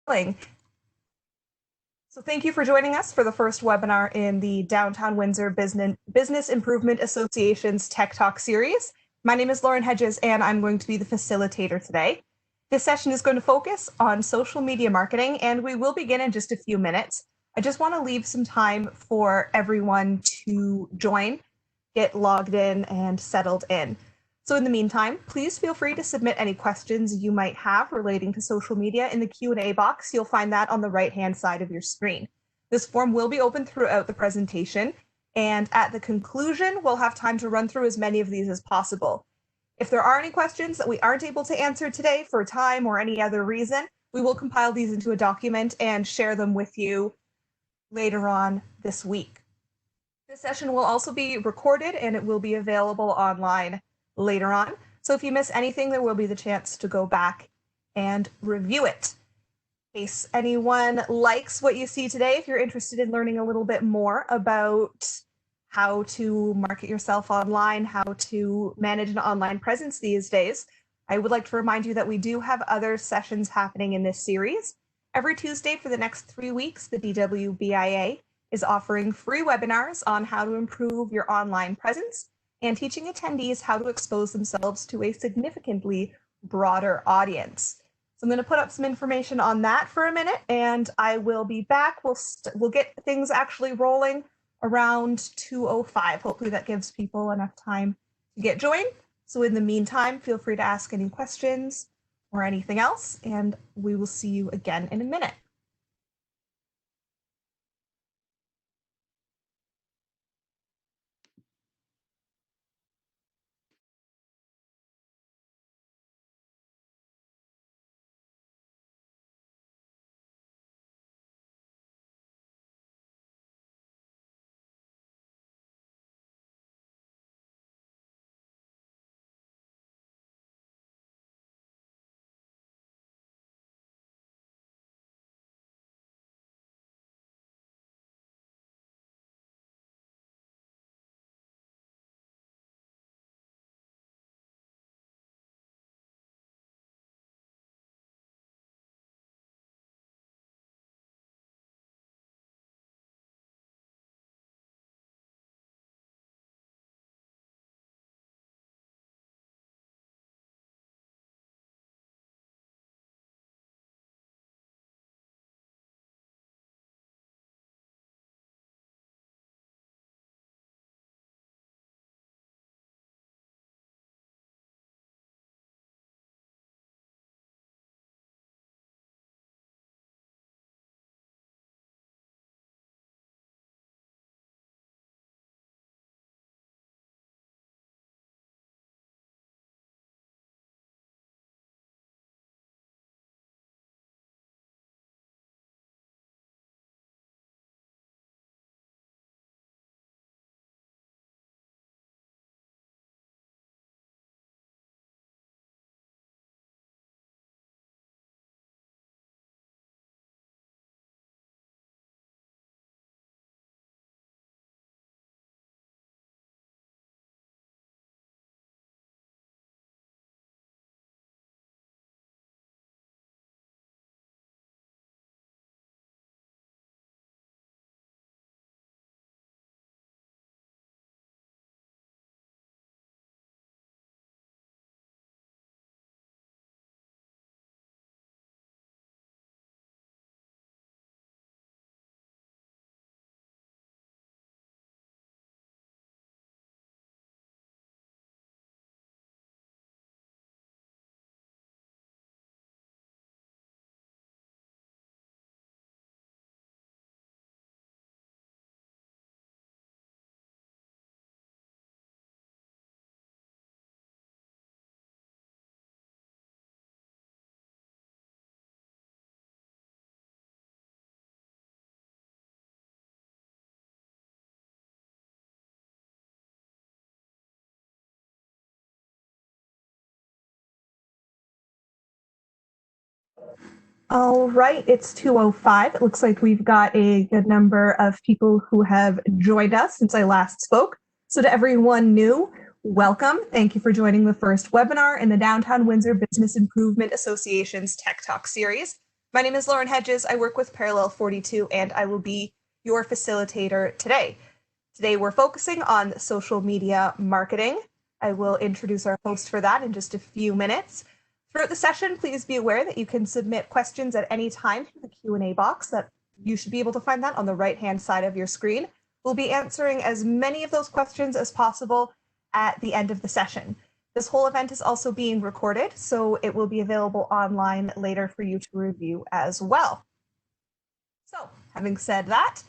So thank you for joining us for the first webinar in the Downtown Windsor Business Improvement Association's Tik-Tok series. My name is Lauren Hedges, and I'm going to be the facilitator today. This session is going to focus on social media marketing, and we will begin in just a few minutes. I just want to leave some time for everyone to join, get logged in, and settled in. So in the meantime, please feel free to submit any questions you might have relating to social media in the Q&A box. You'll find that on the right-hand side of your screen. This form will be open throughout the presentation, and at the conclusion, we'll have time to run through as many of these as possible. If there are any questions that we aren't able to answer today for time or any other reason, we will compile these into a document and share them with you later on this week. This session will also be recorded and it will be available online later on. So if you miss anything, there will be the chance to go back and review it. In case anyone likes what you see today, if you're interested in learning a little bit more about how to market yourself online, how to manage an online presence these days, I would like to remind you that we do have other sessions happening in this series. Every Tuesday for the next 3 weeks, the DWBIA is offering free webinars on how to improve your online presence and teaching attendees how to expose themselves to a significantly broader audience. So I'm going to put up some information on that for a minute, and I will be back. We'll get things actually rolling around 2:05. Hopefully that gives people enough time to get joined. So in the meantime, feel free to ask any questions or anything else, and we will see you again in a minute. All right, it's 2:05. It looks like we've got a good number of people who have joined us since I last spoke. So to everyone new, welcome. Thank you for joining the first webinar in the Downtown Windsor Business Improvement Association's Tik-Tok series. My name is Lauren Hedges. I work with Parallel 42, and I will be your facilitator today. Today, we're focusing on social media marketing. I will introduce our host for that in just a few minutes. Throughout the session, please be aware that you can submit questions at any time through the Q&A box. That you should be able to find that on the right-hand side of your screen. We'll be answering as many of those questions as possible at the end of the session. This whole event is also being recorded, so it will be available online later for you to review as well. So, having said that,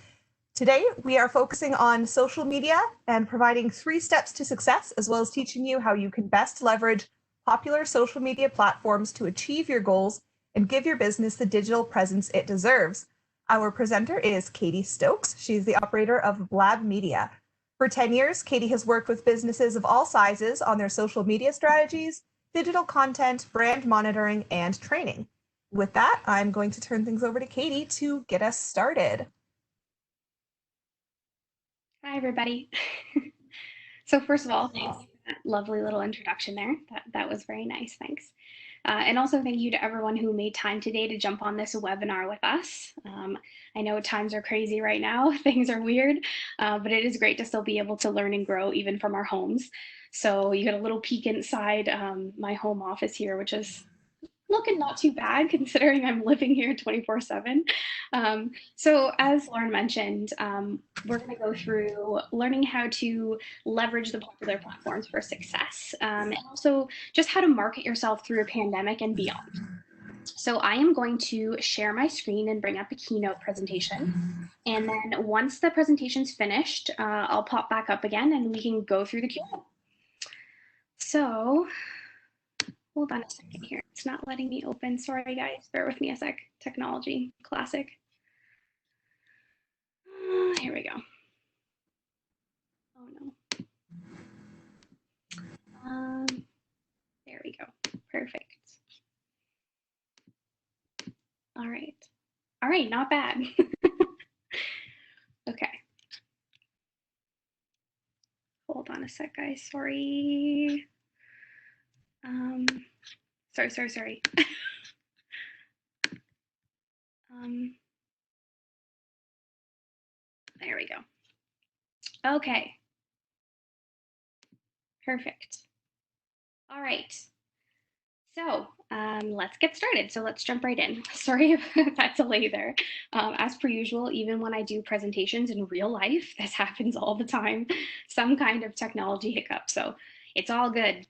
today we are focusing on social media and providing 3 steps to success, as well as teaching you how you can best leverage popular social media platforms to achieve your goals and give your business the digital presence it deserves. Our presenter is Katie Stokes. She's the operator of Blab Media. For 10 years, Katie has worked with businesses of all sizes on their social media strategies, digital content, brand monitoring, and training. With that, I'm going to turn things over to Katie to get us started. Hi, everybody. So first of all, thanks for that lovely little introduction there. That was very nice, thanks. And also thank you to everyone who made time today to jump on this webinar with us. I know times are crazy right now, things are weird, but it is great to still be able to learn and grow even from our homes. So you get a little peek inside my home office here, which is looking not too bad considering I'm living here 24/7. So as Lauren mentioned, we're going to go through learning how to leverage the popular platforms for success, and also just how to market yourself through a pandemic and beyond. So I am going to share my screen and bring up a keynote presentation. And then once the presentation's finished, I'll pop back up again and we can go through the Q&A. So hold on a second here. It's not letting me open. Sorry, guys. Bear with me a sec. Technology, classic. Here we go. Oh, no. There we go. Perfect. All right. All right, not bad. Okay. Hold on a sec, guys. Sorry. Sorry. There we go. Okay. Perfect. All right. So let's get started. So let's jump right in. Sorry about that delay there. As per usual, even when I do presentations in real life, this happens all the time, some kind of technology hiccup. So it's all good.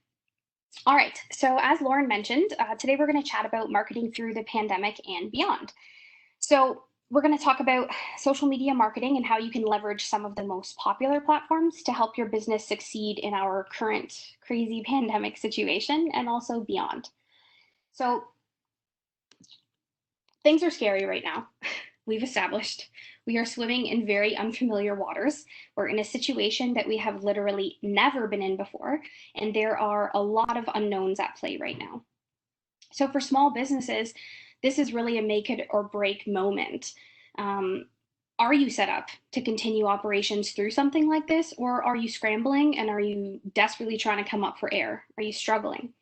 All right, so as Lauren mentioned, today we're going to chat about marketing through the pandemic and beyond. So we're going to talk about social media marketing and how you can leverage some of the most popular platforms to help your business succeed in our current crazy pandemic situation and also beyond. So things are scary right now. We've established we are swimming in very unfamiliar waters. We're in a situation that we have literally never been in before, and there are a lot of unknowns at play right now. So for small businesses, this is really a make it or break moment. Are you set up to continue operations through something like this, or are you scrambling and are you desperately trying to come up for air? Are you struggling?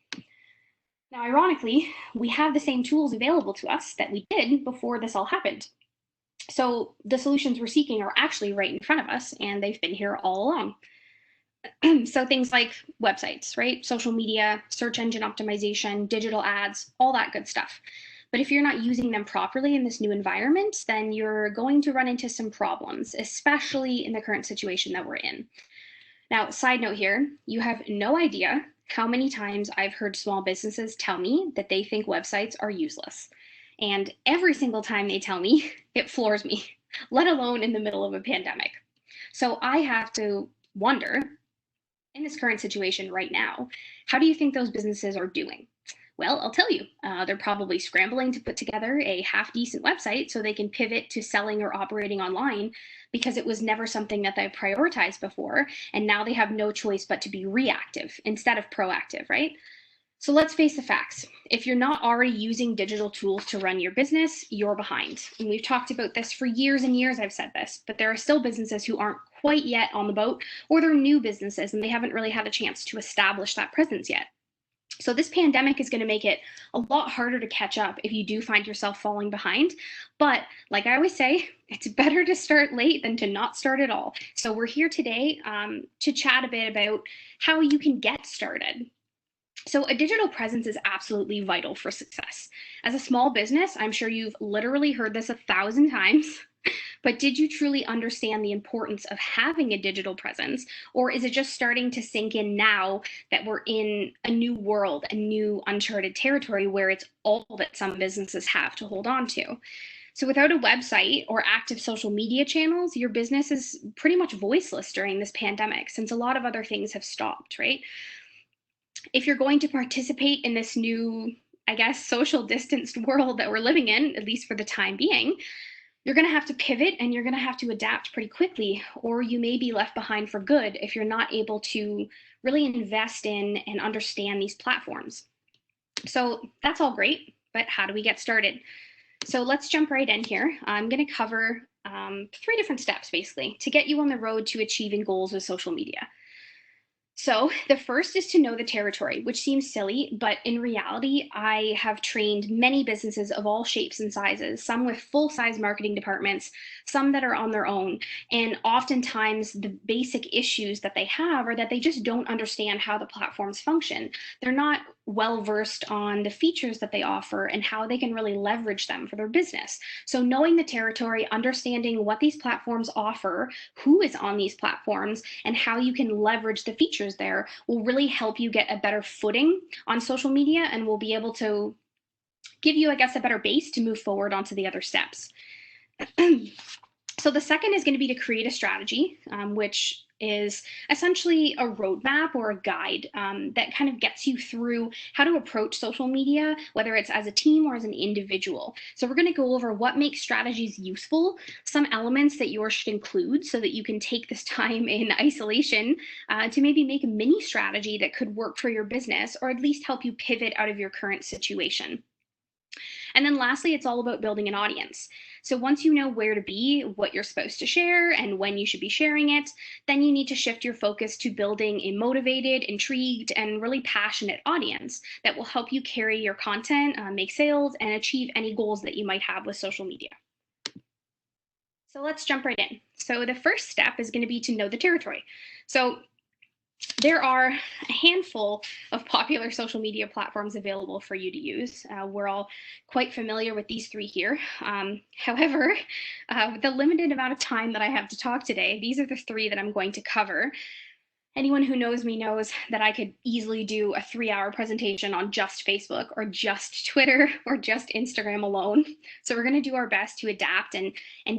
Now, ironically, we have the same tools available to us that we did before this all happened. So the solutions we're seeking are actually right in front of us, and they've been here all along. So things like websites, right? Social media, search engine optimization, digital ads, all that good stuff. But if you're not using them properly in this new environment, then you're going to run into some problems, especially in the current situation that we're in. Now, side note here, you have no idea how many times I've heard small businesses tell me that they think websites are useless. And every single time they tell me, it floors me, let alone in the middle of a pandemic. So I have to wonder, in this current situation right now, how do you think those businesses are doing? Well, I'll tell you, they're probably scrambling to put together a half-decent website so they can pivot to selling or operating online because it was never something that they've prioritized before, and now they have no choice but to be reactive instead of proactive, right? So let's face the facts. If you're not already using digital tools to run your business, you're behind. And we've talked about this for years and years, I've said this, but there are still businesses who aren't quite yet on the boat, or they're new businesses and they haven't really had a chance to establish that presence yet. So this pandemic is going to make it a lot harder to catch up if you do find yourself falling behind. But like I always say, it's better to start late than to not start at all. So we're here today to chat a bit about how you can get started. So a digital presence is absolutely vital for success. As a small business, I'm sure you've literally heard this 1,000 times. But did you truly understand the importance of having a digital presence? Or is it just starting to sink in now that we're in a new world, a new uncharted territory where it's all that some businesses have to hold on to? So without a website or active social media channels, your business is pretty much voiceless during this pandemic since a lot of other things have stopped, right? If you're going to participate in this new, I guess, social distanced world that we're living in, at least for the time being, you're going to have to pivot and you're going to have to adapt pretty quickly, or you may be left behind for good if you're not able to really invest in and understand these platforms. So that's all great, but how do we get started? So let's jump right in here. I'm going to cover 3 different steps basically to get you on the road to achieving goals with social media. So the first is to know the territory, which seems silly, but in reality, I have trained many businesses of all shapes and sizes, some with full-size marketing departments, some that are on their own. And oftentimes the basic issues that they have are that they just don't understand how the platforms function. They're not well versed on the features that they offer and how they can really leverage them for their business. So knowing the territory, understanding what these platforms offer, who is on these platforms, and how you can leverage the features there will really help you get a better footing on social media and will be able to give you, I guess, a better base to move forward onto the other steps. So the second is going to be to create a strategy, which is essentially a roadmap or a guide that kind of gets you through how to approach social media, whether it's as a team or as an individual. So we're going to go over what makes strategies useful, some elements that yours should include so that you can take this time in isolation to maybe make a mini strategy that could work for your business or at least help you pivot out of your current situation. And then lastly, it's all about building an audience. So once you know where to be, what you're supposed to share, and when you should be sharing it, then you need to shift your focus to building a motivated, intrigued, and really passionate audience that will help you carry your content, make sales, and achieve any goals that you might have with social media. So let's jump right in. So the first step is going to be to know the territory. So there are a handful of popular social media platforms available for you to use. We're all quite familiar with these 3 here. However, with the limited amount of time that I have to talk today, these are the 3 that I'm going to cover. Anyone who knows me knows that I could easily do a 3-hour presentation on just Facebook or just Twitter or just Instagram alone. So we're going to do our best to adapt and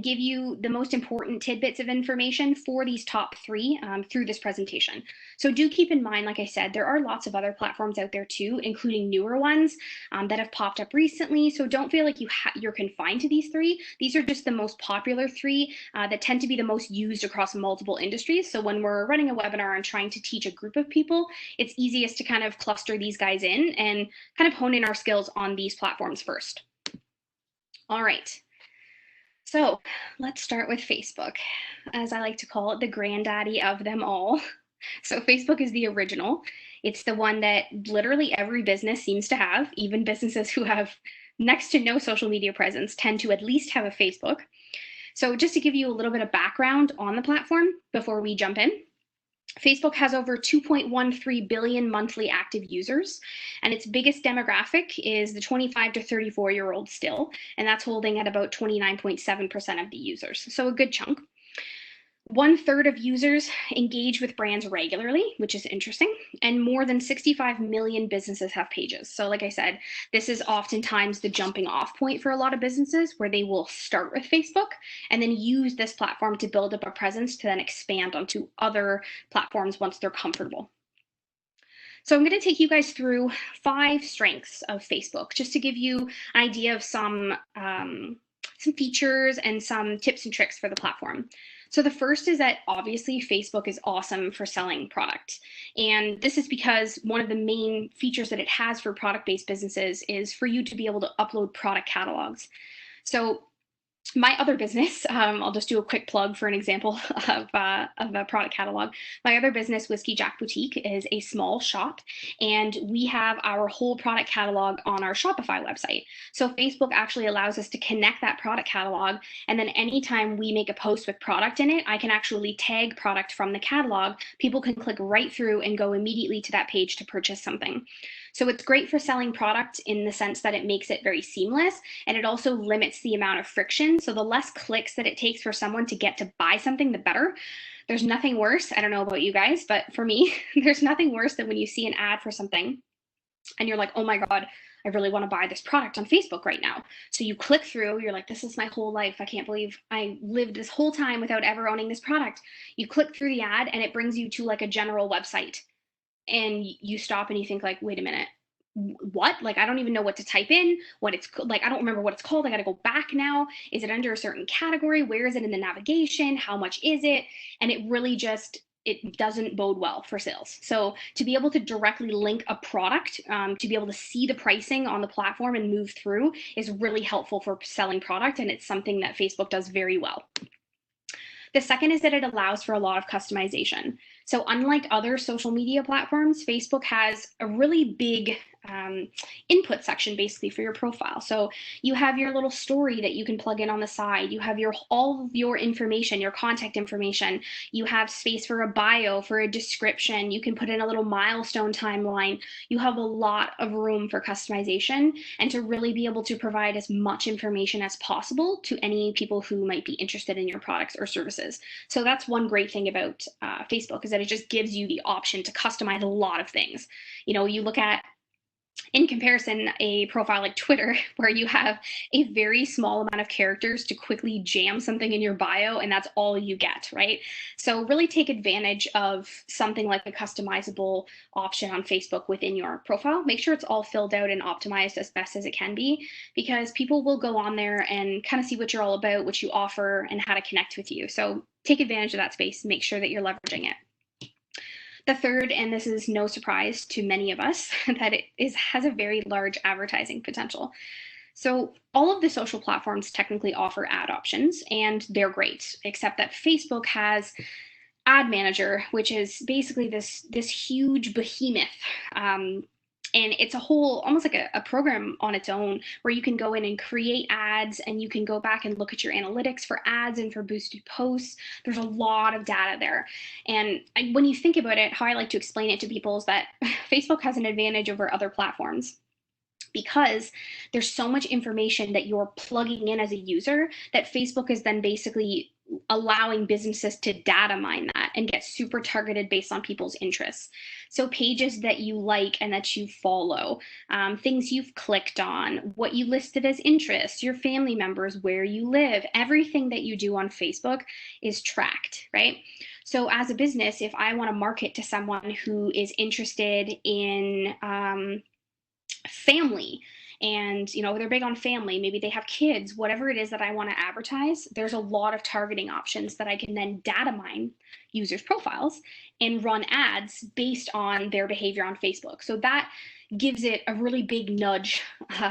give you the most important tidbits of information for these top 3 through this presentation. So do keep in mind, like I said, there are lots of other platforms out there too, including newer ones that have popped up recently. So don't feel like you're confined to these 3. These are just the most popular 3 that tend to be the most used across multiple industries. So when we're running a webinar and trying to teach a group of people, it's easiest to kind of cluster these guys in and kind of hone in our skills on these platforms first. All right. So let's start with Facebook, as I like to call it, the granddaddy of them all. So Facebook is the original. It's the one that literally every business seems to have. Even businesses who have next to no social media presence tend to at least have a Facebook. So just to give you a little bit of background on the platform before we jump in, Facebook has over 2.13 billion monthly active users, and its biggest demographic is the 25 to 34-year-old still, and that's holding at about 29.7% of the users, so a good chunk. 1/3 of users engage with brands regularly, which is interesting, and more than 65 million businesses have pages. So like I said, this is oftentimes the jumping off point for a lot of businesses where they will start with Facebook and then use this platform to build up a presence to then expand onto other platforms once they're comfortable. So I'm going to take you guys through 5 strengths of Facebook, just to give you an idea of some features and some tips and tricks for the platform. So the first is that obviously Facebook is awesome for selling product. And this is because one of the main features that it has for product-based businesses is for you to be able to upload product catalogs. So My other business, I'll just do a quick plug for an example of a product catalog. My other business, Whiskey Jack Boutique, is a small shop, and we have our whole product catalog on our Shopify website. So Facebook actually allows us to connect that product catalog, and then anytime we make a post with product in it, I can actually tag product from the catalog. People can click right through and go immediately to that page to purchase something. So it's great for selling product in the sense that it makes it very seamless, and it also limits the amount of friction. So the less clicks that it takes for someone to get to buy something, the better. There's nothing worse. I don't know about you guys, but for me, there's nothing worse than when you see an ad for something and you're like, oh my God, I really want to buy this product on Facebook right now. So you click through, you're like, this is my whole life. I can't believe I lived this whole time without ever owning this product. You click through the ad and it brings you to like a general website, and you stop and you think like, wait a minute, what? Like, I don't even know what to type in, what it's like, I don't remember what it's called. I got to go back now. Is it under a certain category? Where is it in the navigation? How much is it? And it really just, it doesn't bode well for sales. So to be able to directly link a product, to be able to see the pricing on the platform and move through is really helpful for selling product. And it's something that Facebook does very well. The second is that it allows for a lot of customization. So unlike other social media platforms, Facebook has a really big input section basically for your profile. So you have your little story that you can plug in on the side. You have all of your information, your contact information. You have space for a bio, for a description. You can put in a little milestone timeline. You have a lot of room for customization and to really be able to provide as much information as possible to any people who might be interested in your products or services. So that's one great thing about Facebook, is that it just gives you the option to customize a lot of things. You know, you look at, in comparison, a profile like Twitter, where you have a very small amount of characters to quickly jam something in your bio, and that's all you get, right? So really take advantage of something like a customizable option on Facebook within your profile. Make sure it's all filled out and optimized as best as it can be, because people will go on there and kind of see what you're all about, what you offer, and how to connect with you. So take advantage of that space, make sure that you're leveraging it. The third, and this is no surprise to many of us, that has a very large advertising potential. So all of the social platforms technically offer ad options, and they're great, except that Facebook has Ad Manager, which is basically this huge behemoth. And it's a whole, almost like a program on its own, where you can go in and create ads, and you can go back and look at your analytics for ads and for boosted posts. There's a lot of data there. And when you think about it, how I like to explain it to people is that Facebook has an advantage over other platforms, because there's so much information that you're plugging in as a user that Facebook is then basically allowing businesses to data mine that and get super targeted based on people's interests. So pages that you like and that you follow, things you've clicked on, what you listed as interests, your family members, where you live, everything that you do on Facebook is tracked, right? So as a business, if I want to market to someone who is interested in family, and they're big on family, maybe they have kids, whatever it is that I want to advertise, there's a lot of targeting options that I can then data mine users' profiles and run ads based on their behavior on Facebook. So that gives it a really big nudge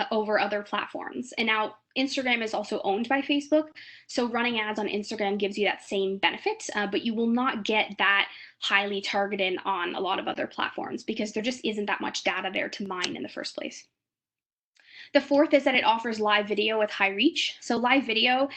over other platforms. And now Instagram is also owned by Facebook, so running ads on Instagram gives you that same benefit, but you will not get that highly targeted on a lot of other platforms, because there just isn't that much data there to mine in the first place. The fourth is that it offers live video with high reach. So live video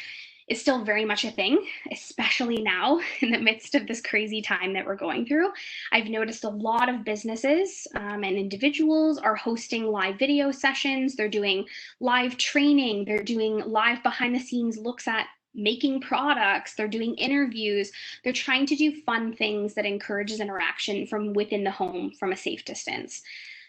is still very much a thing, especially now in the midst of this crazy time that we're going through. I've noticed a lot of businesses and individuals are hosting live video sessions. They're doing live training. They're doing live behind the scenes looks at making products. They're doing interviews. They're trying to do fun things that encourages interaction from within the home from a safe distance.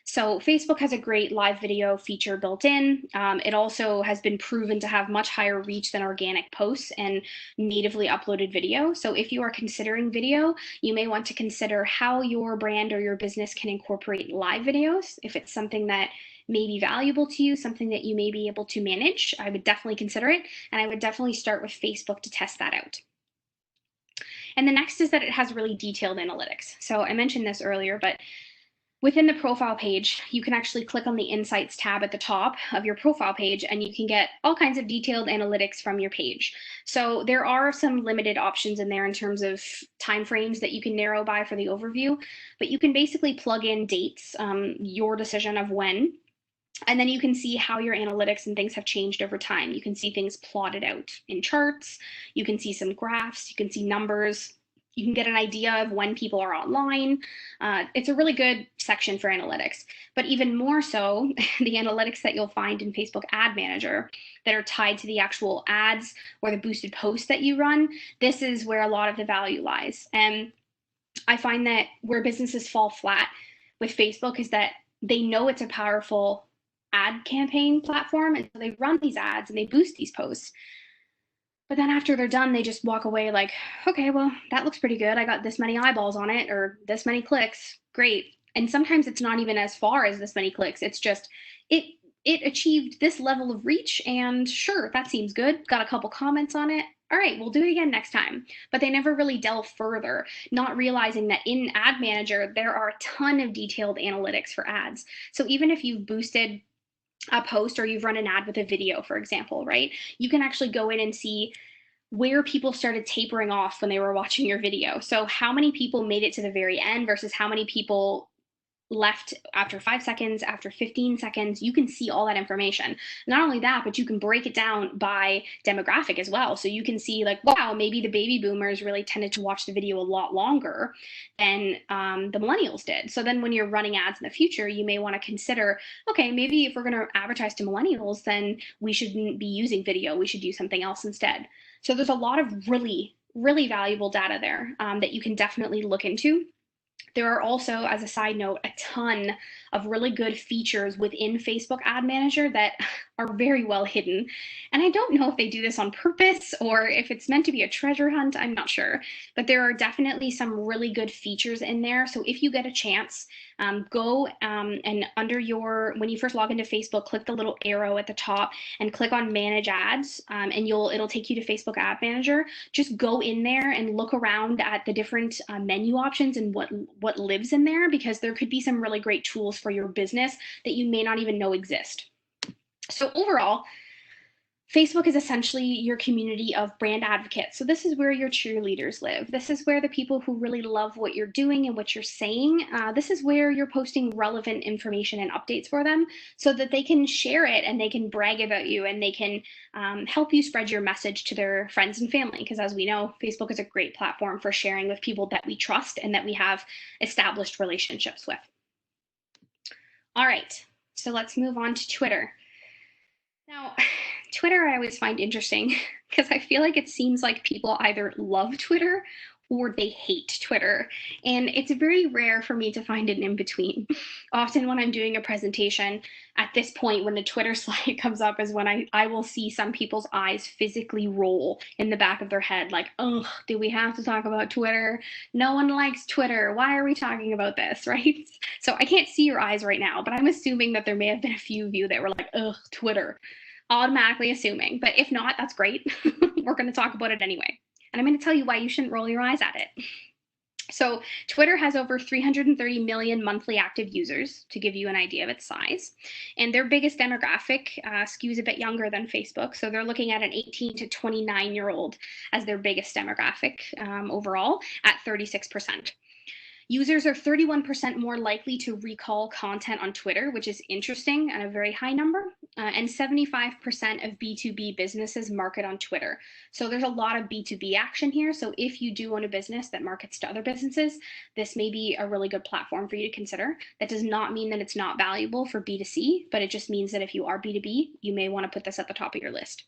So Facebook has a great live video feature built in. It also has been proven to have much higher reach than organic posts and natively uploaded video. So if you are considering video, you may want to consider how your brand or your business can incorporate live videos. If it's something that may be valuable to you, something that you may be able to manage, I would definitely consider it. And I would definitely start with Facebook to test that out. And the next is that it has really detailed analytics. So I mentioned this earlier, but Within the profile page, you can actually click on the Insights tab at the top of your profile page, and you can get all kinds of detailed analytics from your page. So there are some limited options in there in terms of timeframes that you can narrow by for the overview, but you can basically plug in dates, your decision of when, and then you can see how your analytics and things have changed over time. You can see things plotted out in charts. You can see some graphs. You can see numbers. You can get an idea of when people are online. It's a really good section for analytics. But even more so, the analytics that you'll find in Facebook Ad Manager that are tied to the actual ads or the boosted posts that you run, this is where a lot of the value lies. And I find that where businesses fall flat with Facebook is that they know it's a powerful ad campaign platform, and so they run these ads and they boost these posts. But then after they're done, they just walk away like, okay, well, that looks pretty good. I got this many eyeballs on it or this many clicks. Great. And sometimes it's not even as far as this many clicks. It's just it achieved this level of reach, and sure, that seems good. Got a couple comments on it. All right, we'll do it again next time. But they never really delve further, not realizing that in Ad Manager, there are a ton of detailed analytics for ads. So even if you've boosted a post or you've run an ad with a video, for example, right? You can actually go in and see where people started tapering off when they were watching your video. So how many people made it to the very end versus how many people left after 5 seconds, after 15 seconds. You can see all that information. Not only that, but you can break it down by demographic as well. So you can see like, wow, maybe the baby boomers really tended to watch the video a lot longer than the millennials did. So then when you're running ads in the future, you may want to consider, okay, maybe if we're going to advertise to millennials, then we shouldn't be using video. We should do something else instead. So there's a lot of really, really valuable data there that you can definitely look into. There are also, as a side note, a ton of really good features within Facebook Ad Manager that are very well hidden. And I don't know if they do this on purpose or if it's meant to be a treasure hunt, I'm not sure. But there are definitely some really good features in there. So if you get a chance, go and when you first log into Facebook, click the little arrow at the top and click on Manage Ads, and it'll take you to Facebook Ad Manager. Just go in there and look around at the different menu options and what lives in there, because there could be some really great tools for your business that you may not even know exist. So overall, Facebook is essentially your community of brand advocates. So this is where your cheerleaders live. This is where the people who really love what you're doing and what you're saying, this is where you're posting relevant information and updates for them so that they can share it and they can brag about you and they can help you spread your message to their friends and family. Because as we know, Facebook is a great platform for sharing with people that we trust and that we have established relationships with. All right, so let's move on to Twitter. Now, Twitter I always find interesting because I feel like it seems like people either love Twitter or they hate Twitter. And it's very rare for me to find an in between. Often when I'm doing a presentation, at this point when the Twitter slide comes up is when I will see some people's eyes physically roll in the back of their head like, oh, do we have to talk about Twitter? No one likes Twitter. Why are we talking about this, right? So I can't see your eyes right now, but I'm assuming that there may have been a few of you that were like, ugh, Twitter. Automatically assuming, but if not, that's great. We're going to talk about it anyway. And I'm going to tell you why you shouldn't roll your eyes at it. So Twitter has over 330 million monthly active users, to give you an idea of its size. And their biggest demographic skews a bit younger than Facebook. So they're looking at an 18 to 29-year-old as their biggest demographic overall at 36%. Users are 31% more likely to recall content on Twitter, which is interesting and a very high number. And 75% of B2B businesses market on Twitter. So there's a lot of B2B action here. So if you do own a business that markets to other businesses, this may be a really good platform for you to consider. That does not mean that it's not valuable for B2C, but it just means that if you are B2B, you may want to put this at the top of your list.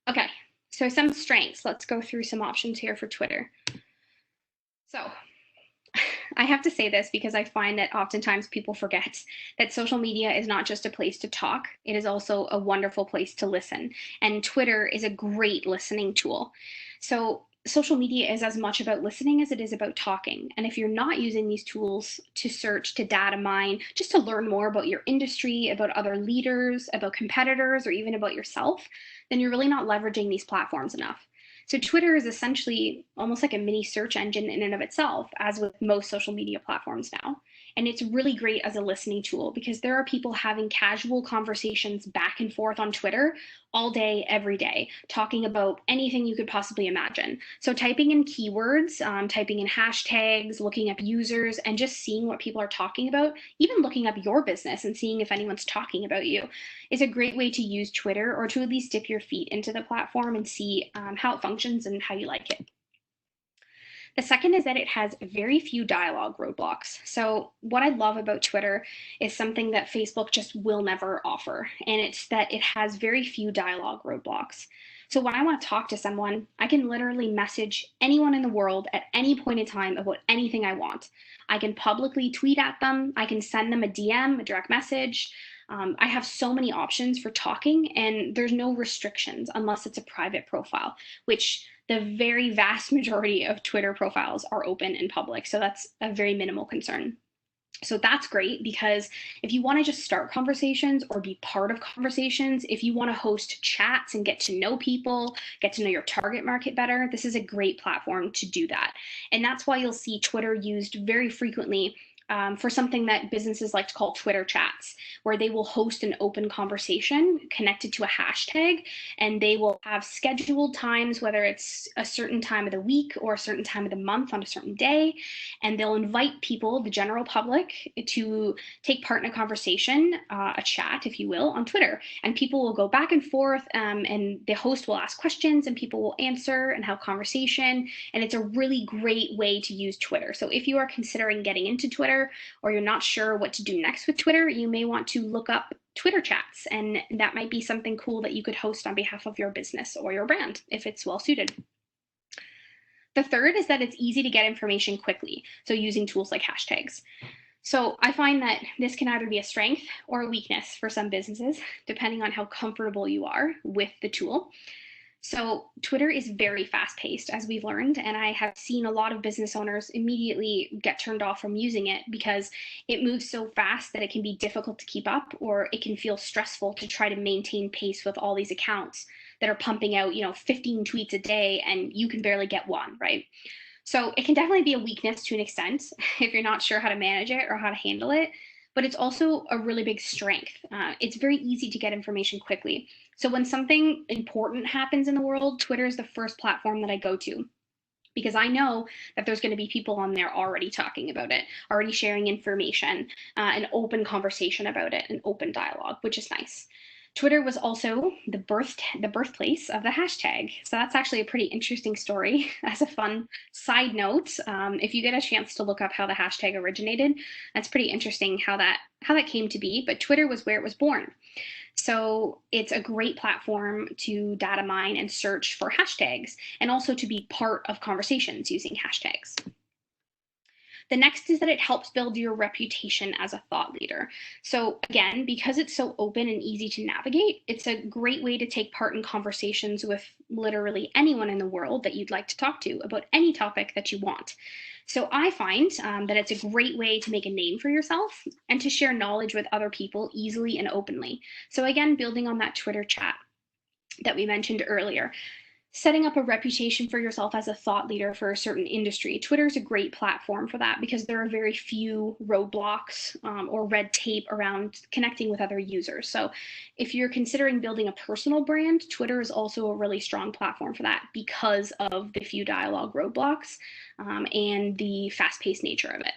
Okay, so some strengths. Let's go through some options here for Twitter. So I have to say this because I find that oftentimes people forget that social media is not just a place to talk, it is also a wonderful place to listen. And Twitter is a great listening tool. So social media is as much about listening as it is about talking. And if you're not using these tools to search, to data mine, just to learn more about your industry, about other leaders, about competitors, or even about yourself, then you're really not leveraging these platforms enough. So Twitter is essentially almost like a mini search engine in and of itself, as with most social media platforms now. And it's really great as a listening tool because there are people having casual conversations back and forth on Twitter all day, every day, talking about anything you could possibly imagine. So typing in keywords, typing in hashtags, looking up users, and just seeing what people are talking about, even looking up your business and seeing if anyone's talking about you, is a great way to use Twitter, or to at least dip your feet into the platform and see how it functions and how you like it. The second is that it has very few dialogue roadblocks. So, what I love about Twitter is something that Facebook just will never offer, and it's that it has very few dialogue roadblocks. So, when I want to talk to someone, I can literally message anyone in the world at any point in time about anything I want. I can publicly tweet at them, I can send them a DM, a direct message. I have so many options for talking, and there's no restrictions unless it's a private profile, which the very vast majority of Twitter profiles are open and public. So that's a very minimal concern. So that's great because if you want to just start conversations or be part of conversations, if you want to host chats and get to know people, get to know your target market better, this is a great platform to do that. And that's why you'll see Twitter used very frequently for something that businesses like to call Twitter chats, where they will host an open conversation connected to a hashtag, and they will have scheduled times, whether it's a certain time of the week or a certain time of the month on a certain day, and they'll invite people, the general public, to take part in a conversation, a chat, if you will, on Twitter. And people will go back and forth, and the host will ask questions, and people will answer and have conversation. And it's a really great way to use Twitter. So if you are considering getting into Twitter, or you're not sure what to do next with Twitter, you may want to look up Twitter chats, and that might be something cool that you could host on behalf of your business or your brand if it's well suited. The third is that it's easy to get information quickly, so using tools like hashtags. So I find that this can either be a strength or a weakness for some businesses, depending on how comfortable you are with the tool. So Twitter is very fast paced, as we've learned, and I have seen a lot of business owners immediately get turned off from using it because it moves so fast that it can be difficult to keep up, or it can feel stressful to try to maintain pace with all these accounts that are pumping out, 15 tweets a day, and you can barely get one, right? So it can definitely be a weakness to an extent if you're not sure how to manage it or how to handle it, but it's also a really big strength. It's very easy to get information quickly. So when something important happens in the world, Twitter is the first platform that I go to, because I know that there's going to be people on there already talking about it, already sharing information, an open conversation about it, an open dialogue, which is nice. Twitter was also the birthplace of the hashtag. So that's actually a pretty interesting story. As a fun side note, if you get a chance to look up how the hashtag originated, that's pretty interesting how that came to be. But Twitter was where it was born. So it's a great platform to data mine and search for hashtags, and also to be part of conversations using hashtags. The next is that it helps build your reputation as a thought leader. So again, because it's so open and easy to navigate, it's a great way to take part in conversations with literally anyone in the world that you'd like to talk to about any topic that you want. So I find that it's a great way to make a name for yourself and to share knowledge with other people easily and openly. So again, building on that Twitter chat that we mentioned earlier, setting up a reputation for yourself as a thought leader for a certain industry. Twitter is a great platform for that because there are very few roadblocks or red tape around connecting with other users. So if you're considering building a personal brand, Twitter is also a really strong platform for that because of the few dialogue roadblocks and the fast-paced nature of it.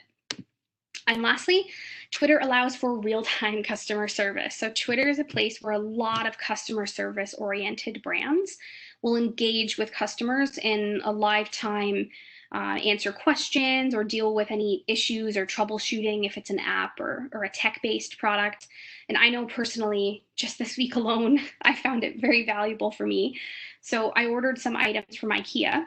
And lastly, Twitter allows for real-time customer service. So Twitter is a place where a lot of customer service-oriented brands will engage with customers in a live time, answer questions or deal with any issues or troubleshooting if it's an app or a tech-based product. And I know personally, just this week alone, I found it very valuable for me. So I ordered some items from IKEA,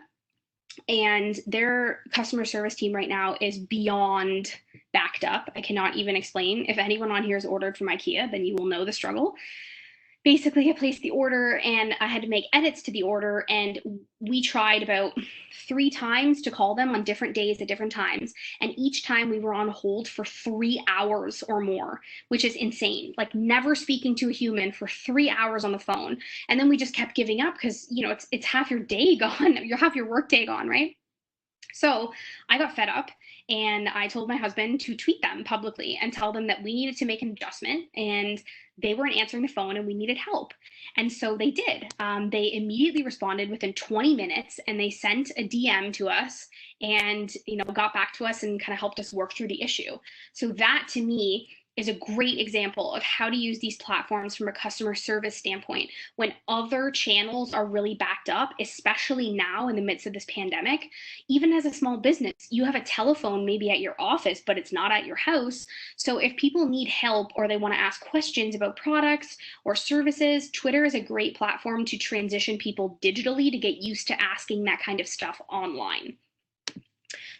and their customer service team right now is beyond backed up. I cannot even explain. If anyone on here has ordered from IKEA, then you will know the struggle. Basically, I placed the order and I had to make edits to the order, and we tried about 3 times to call them on different days at different times, and each time we were on hold for 3 hours or more, which is insane. Like, never speaking to a human for 3 hours on the phone. And then we just kept giving up because it's half your day gone, half your work day gone, right? So I got fed up And I told my husband to tweet them publicly and tell them that we needed to make an adjustment and they weren't answering the phone and we needed help. And so they did. They immediately responded within 20 minutes and they sent a DM to us and got back to us and kind of helped us work through the issue. So that to me is a great example of how to use these platforms from a customer service standpoint when other channels are really backed up, especially now in the midst of this pandemic. Even as a small business, you have a telephone maybe at your office, but it's not at your house. So if people need help or they want to ask questions about products or services, Twitter is a great platform to transition people digitally to get used to asking that kind of stuff online.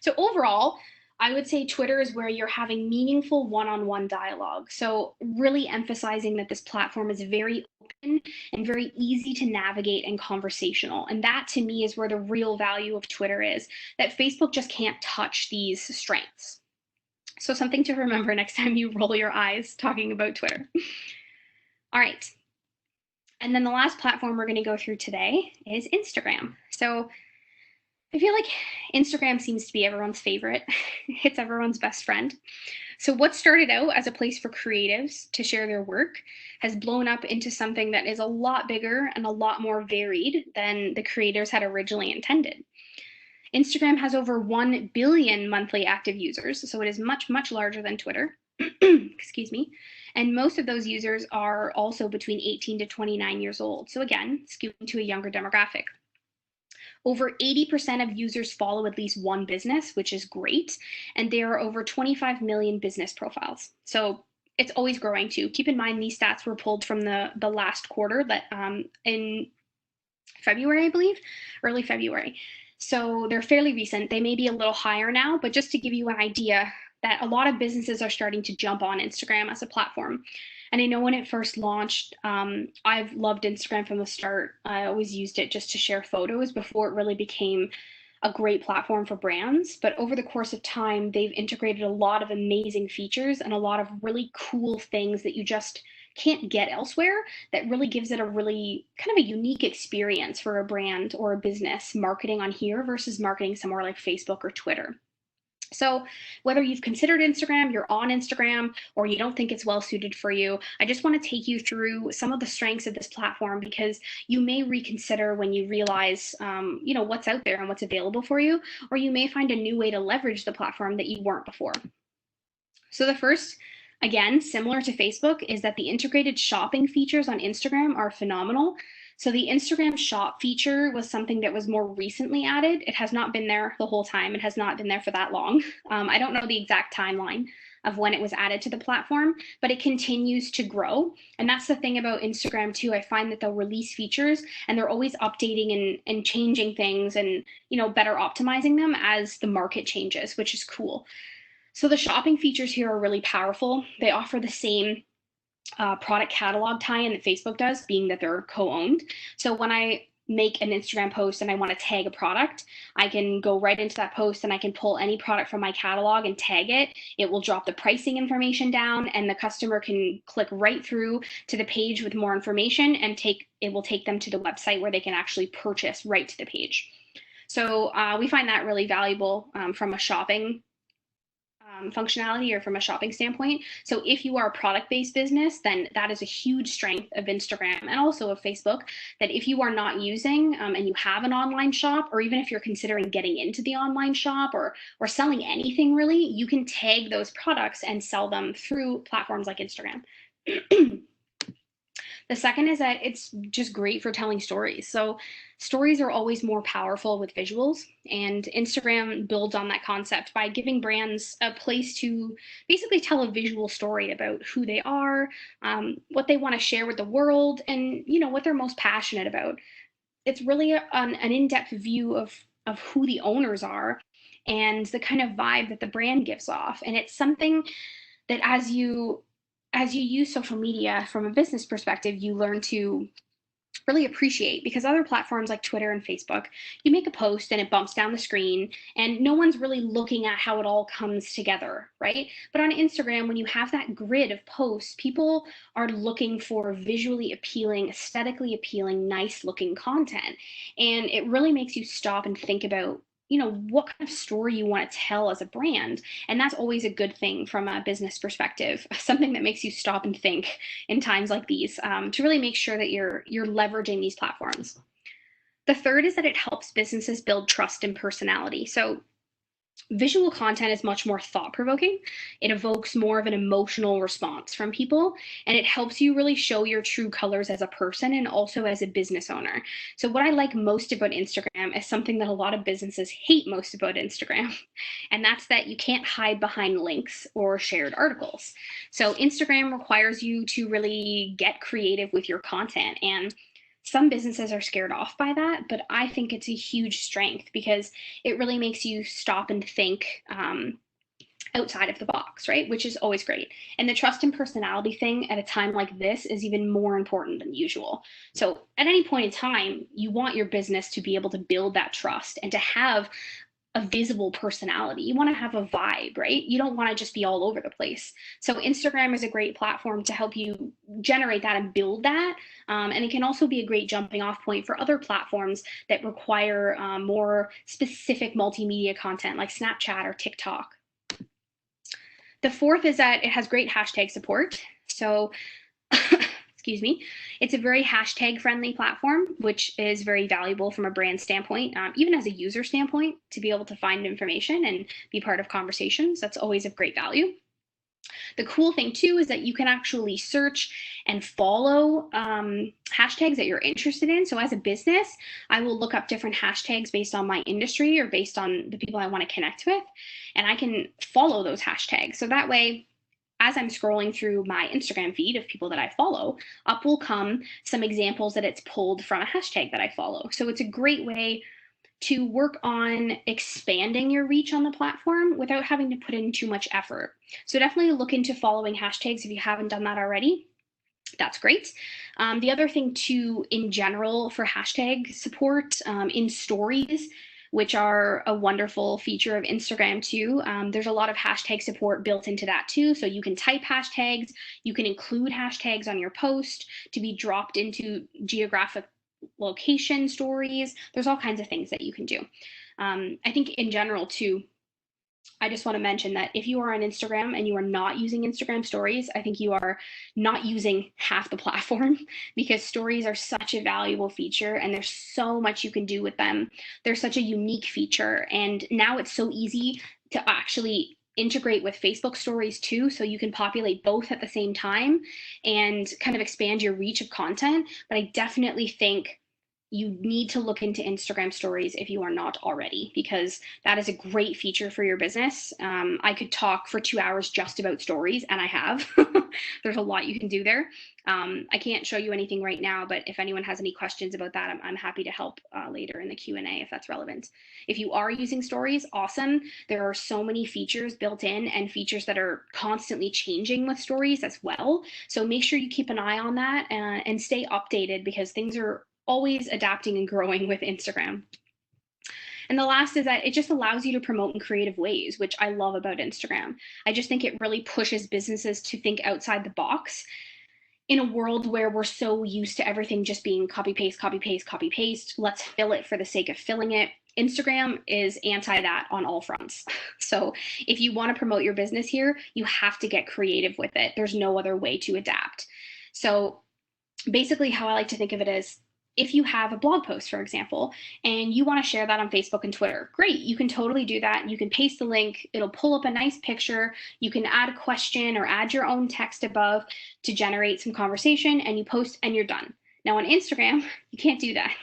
So overall, I would say Twitter is where you're having meaningful one-on-one dialogue. So really emphasizing that this platform is very open and very easy to navigate and conversational. And that to me is where the real value of Twitter is, that Facebook just can't touch these strengths. So something to remember next time you roll your eyes talking about Twitter. All right. And then the last platform we're going to go through today is Instagram. So I feel like Instagram seems to be everyone's favorite. It's everyone's best friend. So what started out as a place for creatives to share their work has blown up into something that is a lot bigger and a lot more varied than the creators had originally intended. Instagram has over 1 billion monthly active users, so it is much, much larger than Twitter. Excuse me. And most of those users are also between 18 to 29 years old. So again, skewing to a younger demographic. Over 80% of users follow at least one business, which is great. And there are over 25 million business profiles. So it's always growing too. Keep in mind, these stats were pulled from the last quarter that in February, I believe, early February. So they're fairly recent. They may be a little higher now, but just to give you an idea that a lot of businesses are starting to jump on Instagram as a platform. And I know when it first launched, I've loved Instagram from the start. I always used it just to share photos before it really became a great platform for brands. But over the course of time, they've integrated a lot of amazing features and a lot of really cool things that you just can't get elsewhere, that really gives it a really kind of a unique experience for a brand or a business marketing on here versus marketing somewhere like Facebook or Twitter. So whether you've considered Instagram, you're on Instagram, or you don't think it's well suited for you, I just want to take you through some of the strengths of this platform because you may reconsider when you realize, what's out there and what's available for you, or you may find a new way to leverage the platform that you weren't before. So the first, again, similar to Facebook, is that the integrated shopping features on Instagram are phenomenal. So the Instagram shop feature was something that was more recently added. It has not been there the whole time. It has not been there for that long. I don't know the exact timeline of when it was added to the platform, but it continues to grow. And that's the thing about Instagram too. I find that they'll release features and they're always updating and changing things and, better optimizing them as the market changes, which is cool. So the shopping features here are really powerful. They offer the same product catalog tie-in that Facebook does, being that they're co-owned. So when I make an Instagram post and I want to tag a product, I can go right into that post and I can pull any product from my catalog and tag it. It will drop the pricing information down and the customer can click right through to the page with more information and it will take them to the website where they can actually purchase right to the page. So we find that really valuable from a shopping functionality or from a shopping standpoint. So if you are a product-based business, then that is a huge strength of Instagram and also of Facebook, that if you are not using and you have an online shop, or even if you're considering getting into the online shop or selling anything really, you can tag those products and sell them through platforms like Instagram. The second is that it's just great for telling stories. So stories are always more powerful with visuals, and Instagram builds on that concept by giving brands a place to basically tell a visual story about who they are, what they want to share with the world, and what they're most passionate about. It's really an in-depth view of who the owners are and the kind of vibe that the brand gives off. And it's something that as you use social media from a business perspective, you learn to really appreciate, because other platforms like Twitter and Facebook, you make a post and it bumps down the screen and no one's really looking at how it all comes together, right? But on Instagram, when you have that grid of posts, people are looking for visually appealing, aesthetically appealing, nice looking content. And it really makes you stop and think about what kind of story you want to tell as a brand. And that's always a good thing from a business perspective, something that makes you stop and think in times like these, to really make sure that you're leveraging these platforms. The third is that it helps businesses build trust and personality. So visual content is much more thought-provoking. It evokes more of an emotional response from people, and it helps you really show your true colors as a person and also as a business owner. So what I like most about Instagram is something that a lot of businesses hate most about Instagram, and that's that you can't hide behind links or shared articles. So Instagram requires you to really get creative with your content, and some businesses are scared off by that, but I think it's a huge strength because it really makes you stop and think outside of the box, right? Which is always great. And the trust and personality thing at a time like this is even more important than usual. So at any point in time, you want your business to be able to build that trust and to have a visible personality. You want to have a vibe, right? You don't want to just be all over the place. So Instagram is a great platform to help you generate that and build that. And it can also be a great jumping off point for other platforms that require more specific multimedia content like Snapchat or TikTok. The fourth is that it has great hashtag support. So excuse me, it's a very hashtag friendly platform, which is very valuable from a brand standpoint, even as a user standpoint, to be able to find information and be part of conversations. That's always of great value. The cool thing too is that you can actually search and follow hashtags that you're interested in. So as a business, I will look up different hashtags based on my industry or based on the people I want to connect with, and I can follow those hashtags. So that way, as I'm scrolling through my Instagram feed of people that I follow, up will come some examples that it's pulled from a hashtag that I follow. So it's a great way to work on expanding your reach on the platform without having to put in too much effort. So definitely look into following hashtags if you haven't done that already. That's great. The other thing too, in general, for hashtag support in stories, which are a wonderful feature of Instagram too. There's a lot of hashtag support built into that too. So you can type hashtags, you can include hashtags on your post to be dropped into geographic location stories. There's all kinds of things that you can do. I think in general too, I just want to mention that if you are on Instagram and you are not using Instagram stories, I think you are not using half the platform because stories are such a valuable feature and there's so much you can do with them. They're such a unique feature. And now it's so easy to actually integrate with Facebook stories too. So you can populate both at the same time and kind of expand your reach of content. But I definitely think you need to look into Instagram stories if you are not already, because that is a great feature for your business. I could talk for 2 hours just about stories, and I have. There's a lot you can do there. I can't show you anything right now, but if anyone has any questions about that, I'm happy to help later in the Q&A if that's relevant. If you are using stories, awesome. There are so many features built in and features that are constantly changing with stories as well. So make sure you keep an eye on that and stay updated because things are always adapting and growing with Instagram. And the last is that it just allows you to promote in creative ways, which I love about Instagram. I just think it really pushes businesses to think outside the box in a world where we're so used to everything just being copy paste, copy paste, copy paste. Let's fill it for the sake of filling it. Instagram is anti that on all fronts. So if you want to promote your business here, you have to get creative with it. There's no other way to adapt. So basically how I like to think of it is, if you have a blog post, for example, and you want to share that on Facebook and Twitter, great, you can totally do that. You can paste the link, it'll pull up a nice picture, you can add a question or add your own text above to generate some conversation, and you post and you're done. Now on Instagram, you can't do that.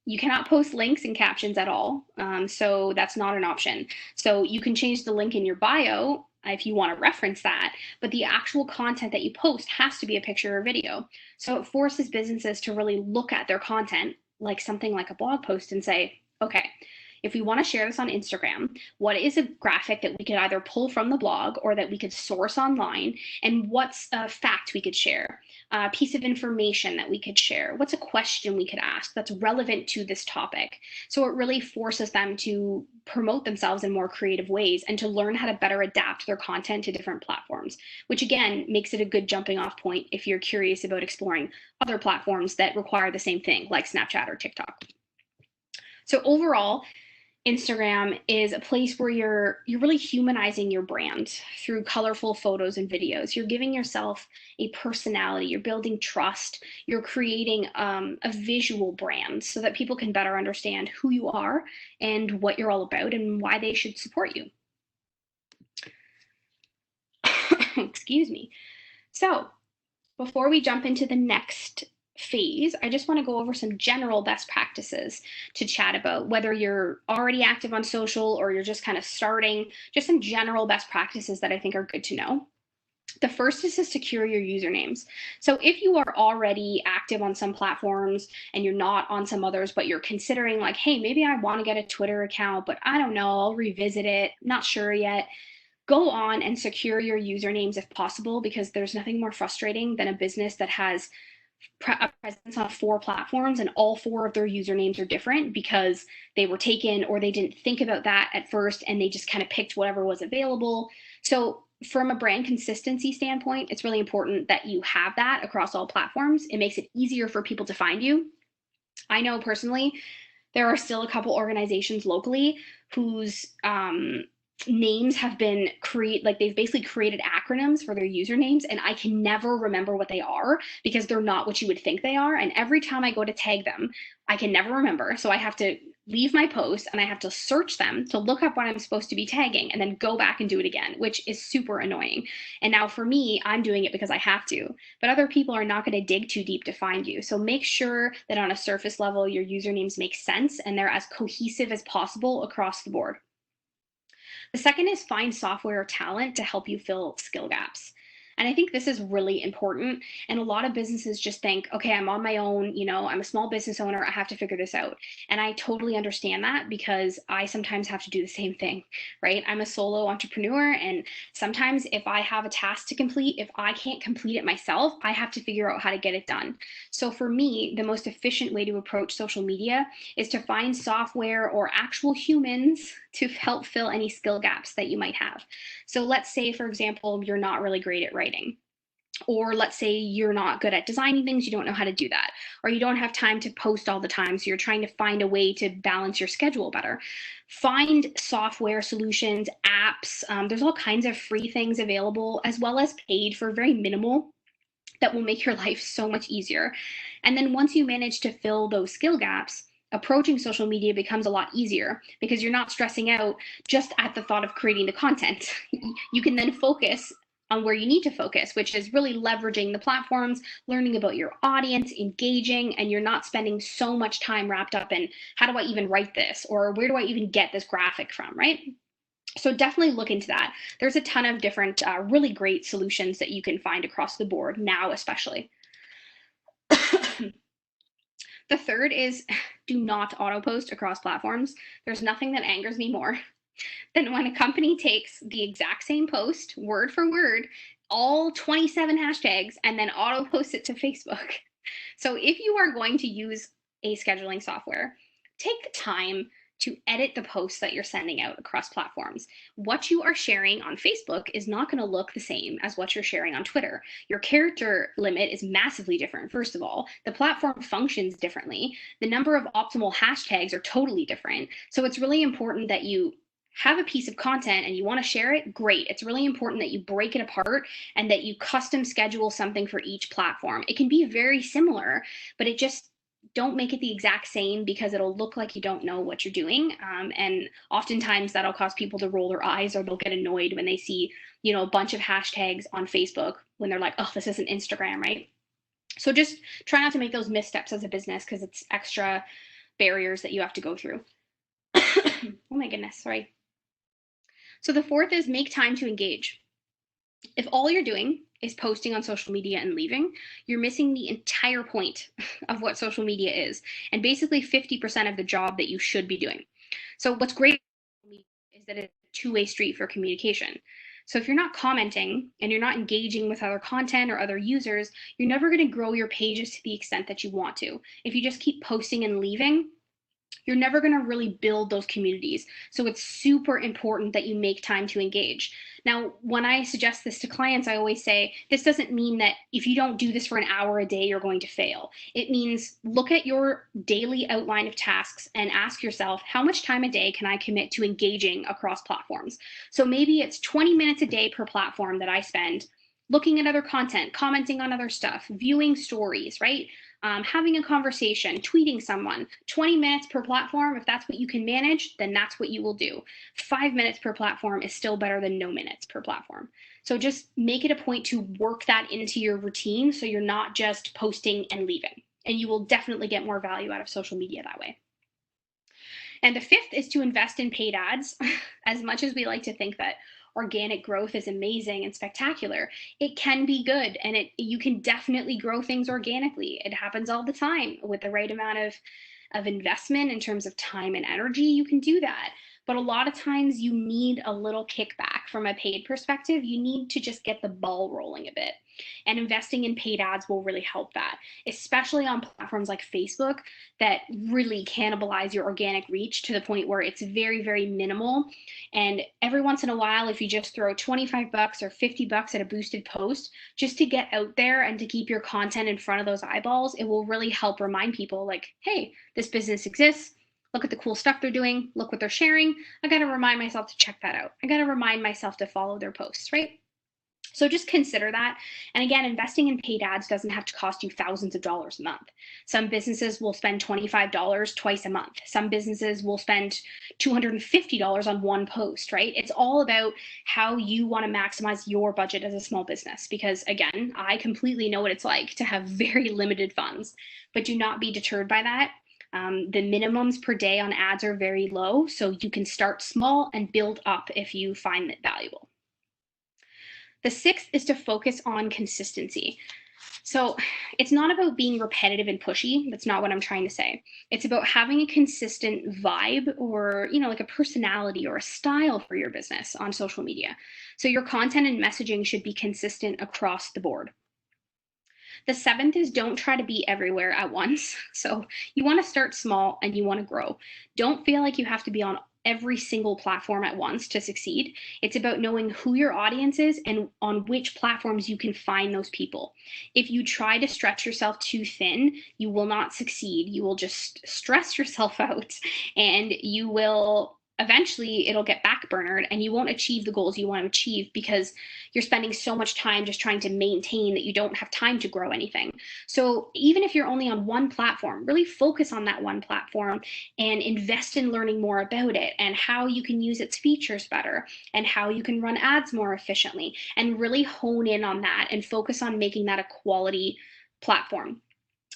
You cannot post links and captions at all, so that's not an option. So you can change the link in your bio if you want to reference that, but the actual content that you post has to be a picture or video. So it forces businesses to really look at their content like something like a blog post and say, okay, if we want to share this on Instagram, what is a graphic that we could either pull from the blog or that we could source online? And what's a fact we could share? A piece of information that we could share? What's a question we could ask that's relevant to this topic? So it really forces them to promote themselves in more creative ways and to learn how to better adapt their content to different platforms, which again makes it a good jumping off point if you're curious about exploring other platforms that require the same thing like Snapchat or TikTok. So overall, Instagram is a place where you're really humanizing your brand through colorful photos and videos. You're giving yourself a personality. You're building trust. You're creating a visual brand so that people can better understand who you are and what you're all about and why they should support you. Excuse me. So, before we jump into the next phase, I just want to go over some general best practices to chat about, whether you're already active on social or you're just kind of starting, just some general best practices that I think are good to know. The first is to secure your usernames. So if you are already active on some platforms and you're not on some others, but you're considering like, hey, maybe I want to get a Twitter account, but I don't know, I'll revisit it, not sure yet. Go on and secure your usernames if possible, because there's nothing more frustrating than a business that has a presence on 4 platforms and all 4 of their usernames are different because they were taken or they didn't think about that at first and they just kind of picked whatever was available. So from a brand consistency standpoint, it's really important that you have that across all platforms. It makes it easier for people to find you. I know personally, there are still a couple organizations locally whose names have been they've basically created acronyms for their usernames, and I can never remember what they are because they're not what you would think they are. And every time I go to tag them, I can never remember. So I have to leave my post and I have to search them to look up what I'm supposed to be tagging and then go back and do it again, which is super annoying. And now for me, I'm doing it because I have to, but other people are not going to dig too deep to find you. So make sure that on a surface level, your usernames make sense and they're as cohesive as possible across the board. The second is find software or talent to help you fill skill gaps. And I think this is really important. And a lot of businesses just think, okay, I'm on my own, I'm a small business owner, I have to figure this out. And I totally understand that because I sometimes have to do the same thing, right? I'm a solo entrepreneur. And sometimes if I have a task to complete, if I can't complete it myself, I have to figure out how to get it done. So for me, the most efficient way to approach social media is to find software or actual humans to help fill any skill gaps that you might have. So let's say, for example, you're not really great at writing. Or let's say you're not good at designing things, you don't know how to do that. Or you don't have time to post all the time, so you're trying to find a way to balance your schedule better. Find software solutions, apps. There's all kinds of free things available, as well as paid for very minimal, that will make your life so much easier. And then once you manage to fill those skill gaps, approaching social media becomes a lot easier because you're not stressing out just at the thought of creating the content. You can then focus on where you need to focus, which is really leveraging the platforms, learning about your audience, engaging, and you're not spending so much time wrapped up in how do I even write this or where do I even get this graphic from, right? So definitely look into that. There's a ton of different really great solutions that you can find across the board now, especially. The third is do not auto post across platforms. There's nothing that angers me more than when a company takes the exact same post, word for word, all 27 hashtags, and then auto post it to Facebook. So if you are going to use a scheduling software, take the time to edit the posts that you're sending out across platforms. What you are sharing on Facebook is not going to look the same as what you're sharing on Twitter. Your character limit is massively different, first of all. The platform functions differently. The number of optimal hashtags are totally different. So it's really important that you have a piece of content and you want to share it, great. It's really important that you break it apart and that you custom schedule something for each platform. It can be very similar, but it just don't make it the exact same because it'll look like you don't know what you're doing. And oftentimes that'll cause people to roll their eyes or they'll get annoyed when they see, a bunch of hashtags on Facebook when they're like, oh, this isn't Instagram, right? So just try not to make those missteps as a business because it's extra barriers that you have to go through. Oh my goodness, sorry. So the fourth is make time to engage. If all you're doing is posting on social media and leaving, you're missing the entire point of what social media is, and basically 50% of the job that you should be doing. So what's great is that it's a two-way street for communication. So if you're not commenting and you're not engaging with other content or other users, you're never going to grow your pages to the extent that you want to. If you just keep posting and leaving, you're never going to really build those communities. So it's super important that you make time to engage. Now, when I suggest this to clients, I always say this doesn't mean that if you don't do this for an hour a day, you're going to fail. It means look at your daily outline of tasks and ask yourself, how much time a day can I commit to engaging across platforms? So maybe it's 20 minutes a day per platform that I spend looking at other content, commenting on other stuff, viewing stories, right? Having a conversation, tweeting someone, 20 minutes per platform. If that's what you can manage, then that's what you will do. 5 minutes per platform is still better than no minutes per platform. So just make it a point to work that into your routine so you're not just posting and leaving. And you will definitely get more value out of social media that way. And the fifth is to invest in paid ads. As much as we like to think that organic growth is amazing and spectacular, it can be good, and you can definitely grow things organically. It happens all the time. With the right amount of investment in terms of time and energy, you can do that. But a lot of times you need a little kickback from a paid perspective. You need to just get the ball rolling a bit. And investing in paid ads will really help that, especially on platforms like Facebook that really cannibalize your organic reach to the point where it's very, very minimal. And every once in a while, if you just throw 25 bucks or 50 bucks at a boosted post just to get out there and to keep your content in front of those eyeballs, it will really help remind people like, hey, this business exists. Look at the cool stuff they're doing. Look what they're sharing. I got to remind myself to check that out. I got to remind myself to follow their posts, right? So just consider that. And again, investing in paid ads doesn't have to cost you thousands of dollars a month. Some businesses will spend $25 twice a month. Some businesses will spend $250 on one post, right? It's all about how you want to maximize your budget as a small business. Because again, I completely know what it's like to have very limited funds, but do not be deterred by that. The minimums per day on ads are very low, so you can start small and build up if you find it valuable. The sixth is to focus on consistency. So it's not about being repetitive and pushy. That's not what I'm trying to say. It's about having a consistent vibe or, like a personality or a style for your business on social media. So your content and messaging should be consistent across the board. The seventh is don't try to be everywhere at once. So you want to start small and you want to grow. Don't feel like you have to be on every single platform at once to succeed. It's about knowing who your audience is and on which platforms you can find those people. If you try to stretch yourself too thin, you will not succeed. You will just stress yourself out, and you will eventually it'll get backburnered and you won't achieve the goals you want to achieve because you're spending so much time just trying to maintain that you don't have time to grow anything. So even if you're only on one platform, really focus on that one platform and invest in learning more about it and how you can use its features better and how you can run ads more efficiently, and really hone in on that and focus on making that a quality platform.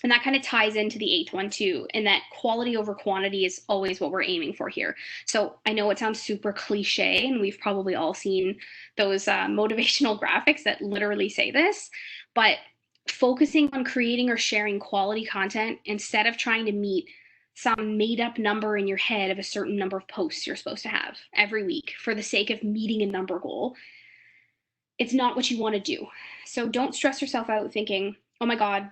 And that kind of ties into the eighth one too, and that quality over quantity is always what we're aiming for here. So I know it sounds super cliche, and we've probably all seen those motivational graphics that literally say this, but focusing on creating or sharing quality content instead of trying to meet some made up number in your head of a certain number of posts you're supposed to have every week for the sake of meeting a number goal, it's not what you want to do. So don't stress yourself out thinking, oh my God,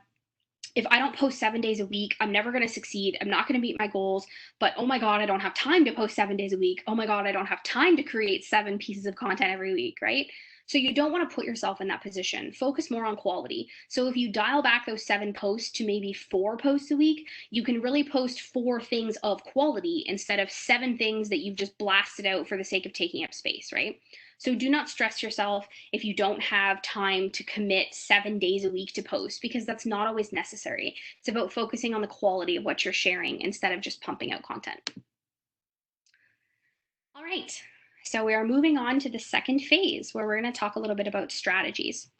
if I don't post 7 days a week, I'm never going to succeed. I'm not going to meet my goals. But oh my God, I don't have time to post 7 days a week. Oh my God, I don't have time to create 7 pieces of content every week, right? So you don't want to put yourself in that position. Focus more on quality. So if you dial back those 7 posts to maybe 4 posts a week, you can really post 4 things of quality instead of 7 things that you've just blasted out for the sake of taking up space, right? So do not stress yourself if you don't have time to commit 7 days a week to post, because that's not always necessary. It's about focusing on the quality of what you're sharing instead of just pumping out content. All right, so we are moving on to the second phase where we're going to talk a little bit about strategies.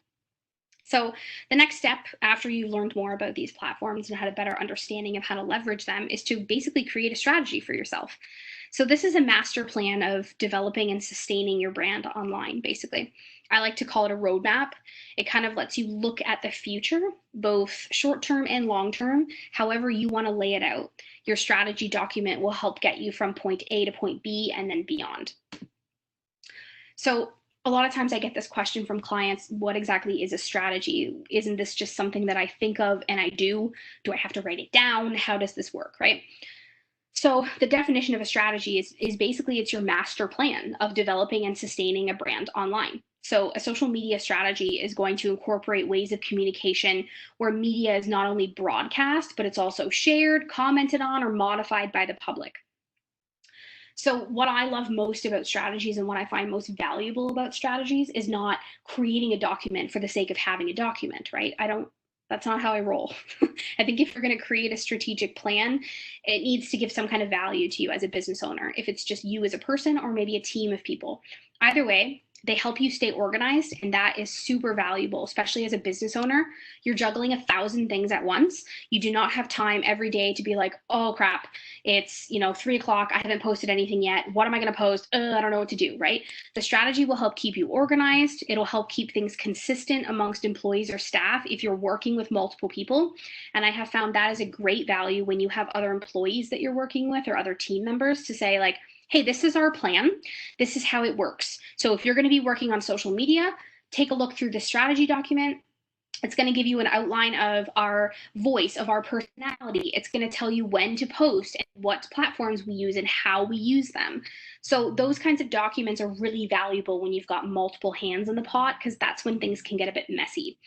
So the next step after you've learned more about these platforms and had a better understanding of how to leverage them is to basically create a strategy for yourself. So this is a master plan of developing and sustaining your brand online, basically. I like to call it a roadmap. It kind of lets you look at the future, both short-term and long-term, however you want to lay it out. Your strategy document will help get you from point A to point B and then beyond. So a lot of times I get this question from clients, what exactly is a strategy? Isn't this just something that I think of and I do? Do I have to write it down? How does this work, right? So the definition of a strategy is basically it's your master plan of developing and sustaining a brand online. So a social media strategy is going to incorporate ways of communication where media is not only broadcast, but it's also shared, commented on, or modified by the public. So what I love most about strategies and what I find most valuable about strategies is not creating a document for the sake of having a document, right? That's not how I roll. I think if you're going to create a strategic plan, it needs to give some kind of value to you as a business owner, if it's just you as a person or maybe a team of people. Either way, they help you stay organized, and that is super valuable, especially as a business owner. You're juggling 1,000 things at once. You do not have time every day to be like, oh crap, it's 3 o'clock. I haven't posted anything yet. What am I going to post? I don't know what to do, right? The strategy will help keep you organized. It'll help keep things consistent amongst employees or staff if you're working with multiple people. And I have found that is a great value when you have other employees that you're working with or other team members to say like, hey, this is our plan. This is how it works. So if you're going to be working on social media, take a look through the strategy document. It's going to give you an outline of our voice, of our personality. It's going to tell you when to post and what platforms we use and how we use them. So those kinds of documents are really valuable when you've got multiple hands in the pot, because that's when things can get a bit messy.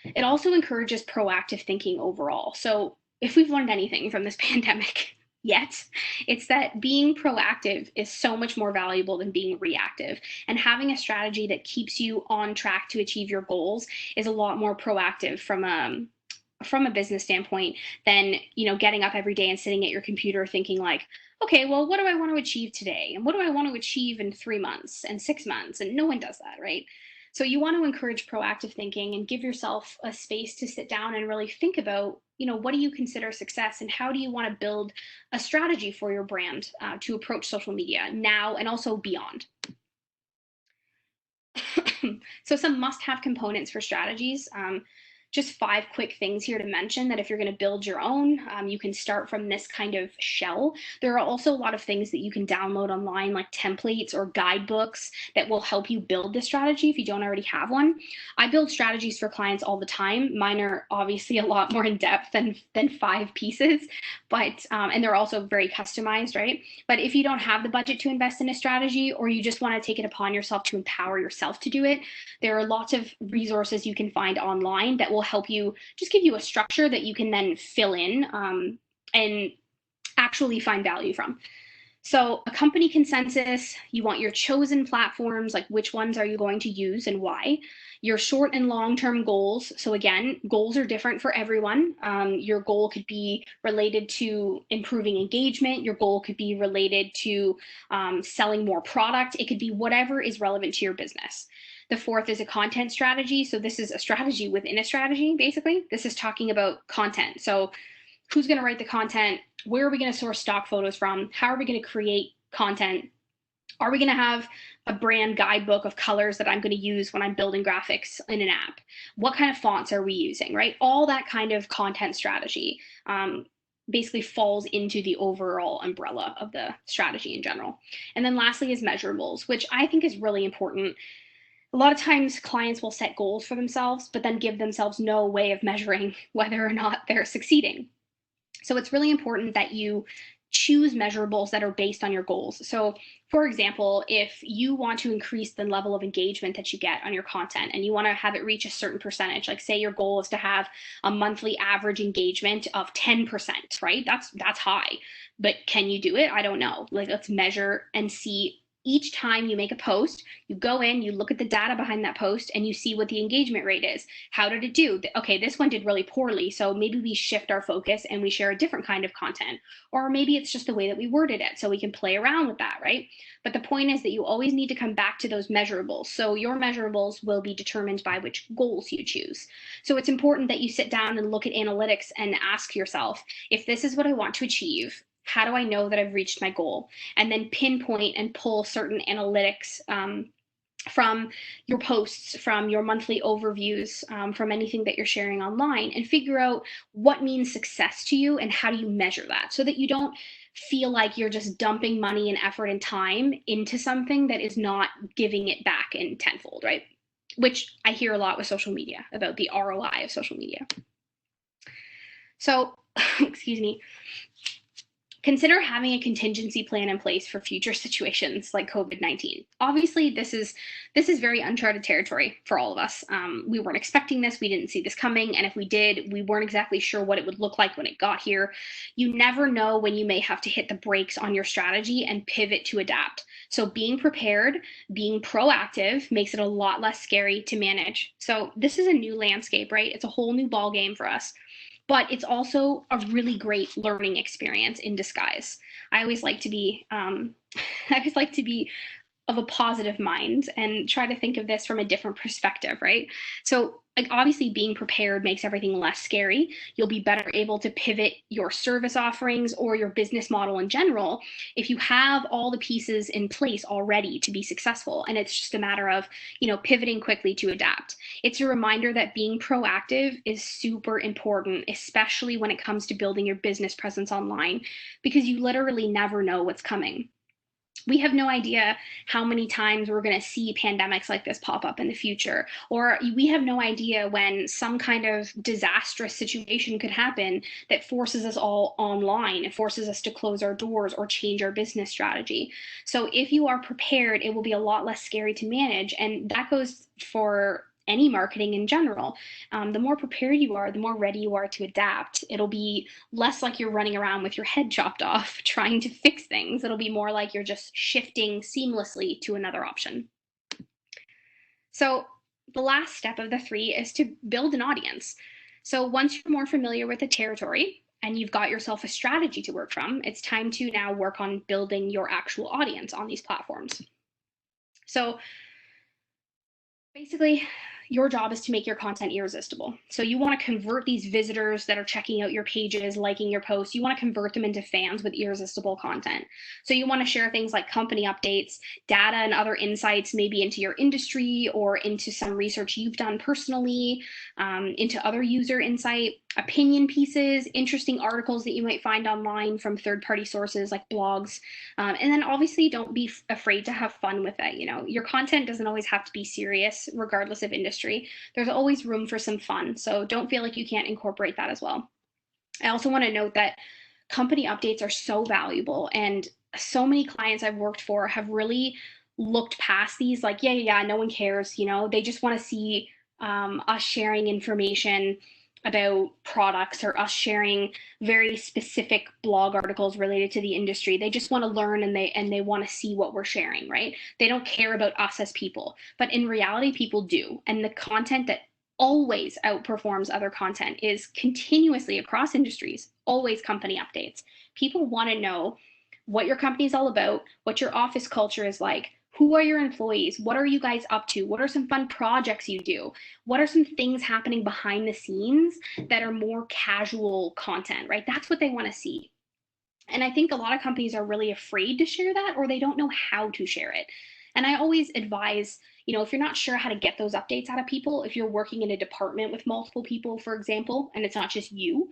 It also encourages proactive thinking overall. So if we've learned anything from this pandemic yet, it's that being proactive is so much more valuable than being reactive. And having a strategy that keeps you on track to achieve your goals is a lot more proactive from a business standpoint than getting up every day and sitting at your computer thinking like, okay, well, what do I want to achieve today, and what do I want to achieve in 3 months and 6 months? And no one does that, right? So you want to encourage proactive thinking and give yourself a space to sit down and really think about, what do you consider success, and how do you want to build a strategy for your brand to approach social media now and also beyond. So some must-have components for strategies. Just 5 quick things here to mention that if you're going to build your own, you can start from this kind of shell. There are also a lot of things that you can download online, like templates or guidebooks that will help you build this strategy if you don't already have one. I build strategies for clients all the time. Mine are obviously a lot more in depth than 5 pieces, but and they're also very customized, right? But if you don't have the budget to invest in a strategy, or you just want to take it upon yourself to empower yourself to do it, there are lots of resources you can find online that will help you just give you a structure that you can then fill in and actually find value from. So a company consensus, you want your chosen platforms, like which ones are you going to use and why. Your short and long-term goals. So again, goals are different for everyone. Your goal could be related to improving engagement. Your goal could be related to selling more product. It could be whatever is relevant to your business. The 4th is a content strategy. So this is a strategy within a strategy, basically. This is talking about content. So who's going to write the content? Where are we going to source stock photos from? How are we going to create content? Are we going to have a brand guidebook of colors that I'm going to use when I'm building graphics in an app? What kind of fonts are we using, right? All that kind of content strategy basically falls into the overall umbrella of the strategy in general. And then lastly is measurables, which I think is really important. A lot of times clients will set goals for themselves, but then give themselves no way of measuring whether or not they're succeeding. So it's really important that you choose measurables that are based on your goals. So for example, if you want to increase the level of engagement that you get on your content and you want to have it reach a certain percentage, like say your goal is to have a monthly average engagement of 10%, right? That's high, but can you do it? I don't know. Like, let's measure and see. Each time you make a post, you go in, you look at the data behind that post, and you see what the engagement rate is. How did it do? Okay, this one did really poorly, so maybe we shift our focus and we share a different kind of content. Or maybe it's just the way that we worded it, so we can play around with that, right? But the point is that you always need to come back to those measurables. So your measurables will be determined by which goals you choose. So it's important that you sit down and look at analytics and ask yourself, if this is what I want to achieve, how do I know that I've reached my goal? And then pinpoint and pull certain analytics from your posts, from your monthly overviews, from anything that you're sharing online, and figure out what means success to you and how do you measure that, so that you don't feel like you're just dumping money and effort and time into something that is not giving it back in tenfold, right? Which I hear a lot with social media, about the ROI of social media. So, excuse me. Consider having a contingency plan in place for future situations like COVID-19. Obviously, this is very uncharted territory for all of us. We weren't expecting this, we didn't see this coming, and if we did, we weren't exactly sure what it would look like when it got here. You never know when you may have to hit the brakes on your strategy and pivot to adapt. So being prepared, being proactive makes it a lot less scary to manage. So this is a new landscape, right? It's a whole new ball game for us, but it's also a really great learning experience in disguise. I always like to be, I always like to be of a positive mind and try to think of this from a different perspective, right? So, like, obviously, being prepared makes everything less scary. You'll be better able to pivot your service offerings or your business model in general if you have all the pieces in place already to be successful. And it's just a matter of, pivoting quickly to adapt. It's a reminder that being proactive is super important, especially when it comes to building your business presence online, because you literally never know what's coming. We have no idea how many times we're going to see pandemics like this pop up in the future, or we have no idea when some kind of disastrous situation could happen that forces us all online. It forces us to close our doors or change our business strategy. So if you are prepared, it will be a lot less scary to manage. And that goes for any marketing in general. The more prepared you are, the more ready you are to adapt. It'll be less like you're running around with your head chopped off trying to fix things. It'll be more like you're just shifting seamlessly to another option. So the last step of the three is to build an audience. So once you're more familiar with the territory and you've got yourself a strategy to work from, it's time to now work on building your actual audience on these platforms. So basically, your job is to make your content irresistible. So you want to convert these visitors that are checking out your pages, liking your posts, you want to convert them into fans with irresistible content. So you want to share things like company updates, data and other insights, maybe into your industry or into some research you've done personally, into other user insight, opinion pieces, interesting articles that you might find online from third-party sources like blogs. And then obviously don't be afraid to have fun with it. Your content doesn't always have to be serious regardless of industry. There's always room for some fun. So don't feel like you can't incorporate that as well. I also want to note that company updates are so valuable, and so many clients I've worked for have really looked past these, like, yeah, no one cares. They just want to see us sharing information about products or us sharing very specific blog articles related to the industry. They just want to learn, and they want to see what we're sharing, right? They don't care about us as people. But in reality, people do. And the content that always outperforms other content is continuously across industries, always company updates. People want to know what your company is all about, what your office culture is like, who are your employees? What are you guys up to? What are some fun projects you do? What are some things happening behind the scenes that are more casual content, right? That's what they want to see. And I think a lot of companies are really afraid to share that, or they don't know how to share it. And I always advise, if you're not sure how to get those updates out of people, if you're working in a department with multiple people, for example, and it's not just you,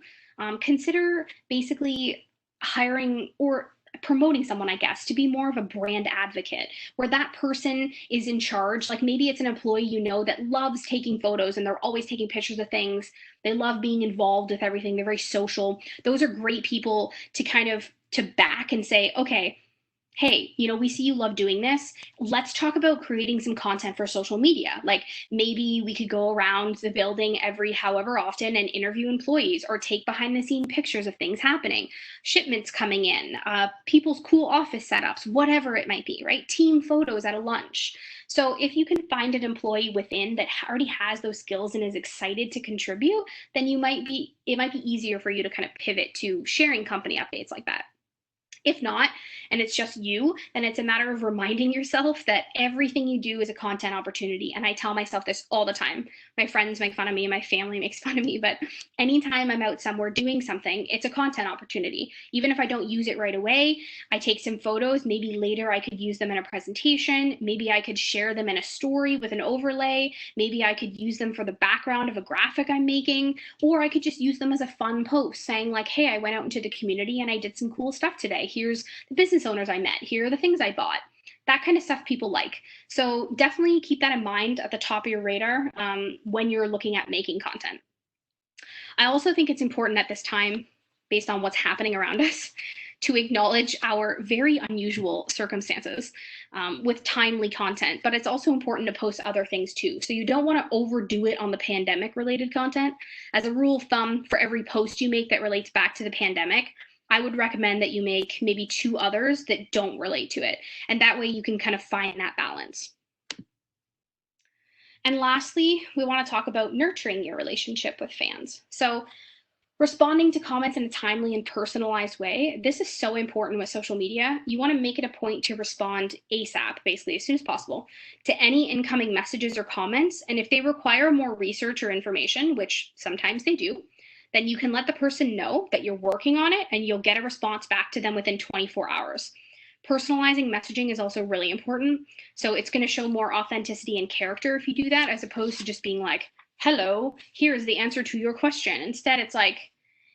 consider basically hiring or promoting someone, I guess, to be more of a brand advocate, where that person is in charge. Like, maybe it's an employee that loves taking photos and they're always taking pictures of things. They love being involved with everything. They're very social. Those are great people to kind of to back and say, okay, hey, we see you love doing this. Let's talk about creating some content for social media. Like, maybe we could go around the building every however often and interview employees, or take behind the scene pictures of things happening, shipments coming in, people's cool office setups, whatever it might be, right? Team photos at a lunch. So if you can find an employee within that already has those skills and is excited to contribute, then it might be easier for you to kind of pivot to sharing company updates like that. If not, and it's just you, then it's a matter of reminding yourself that everything you do is a content opportunity. And I tell myself this all the time. My friends make fun of me, my family makes fun of me, but anytime I'm out somewhere doing something, it's a content opportunity. Even if I don't use it right away, I take some photos. Maybe later I could use them in a presentation. Maybe I could share them in a story with an overlay. Maybe I could use them for the background of a graphic I'm making, or I could just use them as a fun post saying, like, hey, I went out into the community and I did some cool stuff today. Here's the business owners I met. Here are the things I bought. That kind of stuff people like. So definitely keep that in mind at the top of your radar when you're looking at making content. I also think it's important at this time, based on what's happening around us, to acknowledge our very unusual circumstances with timely content, but it's also important to post other things too. So you don't want to overdo it on the pandemic related content. As a rule of thumb, for every post you make that relates back to the pandemic, I would recommend that you make maybe 2 others that don't relate to it. And that way you can kind of find that balance. And lastly, we want to talk about nurturing your relationship with fans. So responding to comments in a timely and personalized way, this is so important with social media. You want to make it a point to respond ASAP, basically as soon as possible, to any incoming messages or comments. And if they require more research or information, which sometimes they do, then you can let the person know that you're working on it and you'll get a response back to them within 24 hours. Personalizing messaging is also really important. So it's going to show more authenticity and character if you do that, as opposed to just being like, hello, here's the answer to your question. Instead, it's like,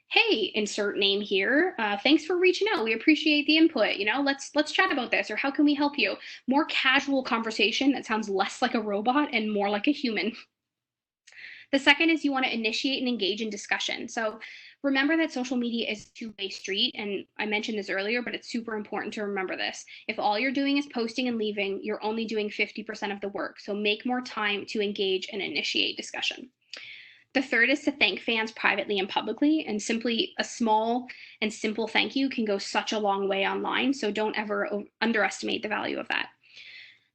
hey, insert name here. Thanks for reaching out. We appreciate the input. You know, let's chat about this, or how can we help you? More casual conversation that sounds less like a robot and more like a human. The second is you want to initiate and engage in discussion. So remember that social media is a two-way street, and I mentioned this earlier, but it's super important to remember this. If all you're doing is posting and leaving, you're only doing 50% of the work. So make more time to engage and initiate discussion. The third is to thank fans privately and publicly, and simply a small and simple thank you can go such a long way online. So don't ever underestimate the value of that.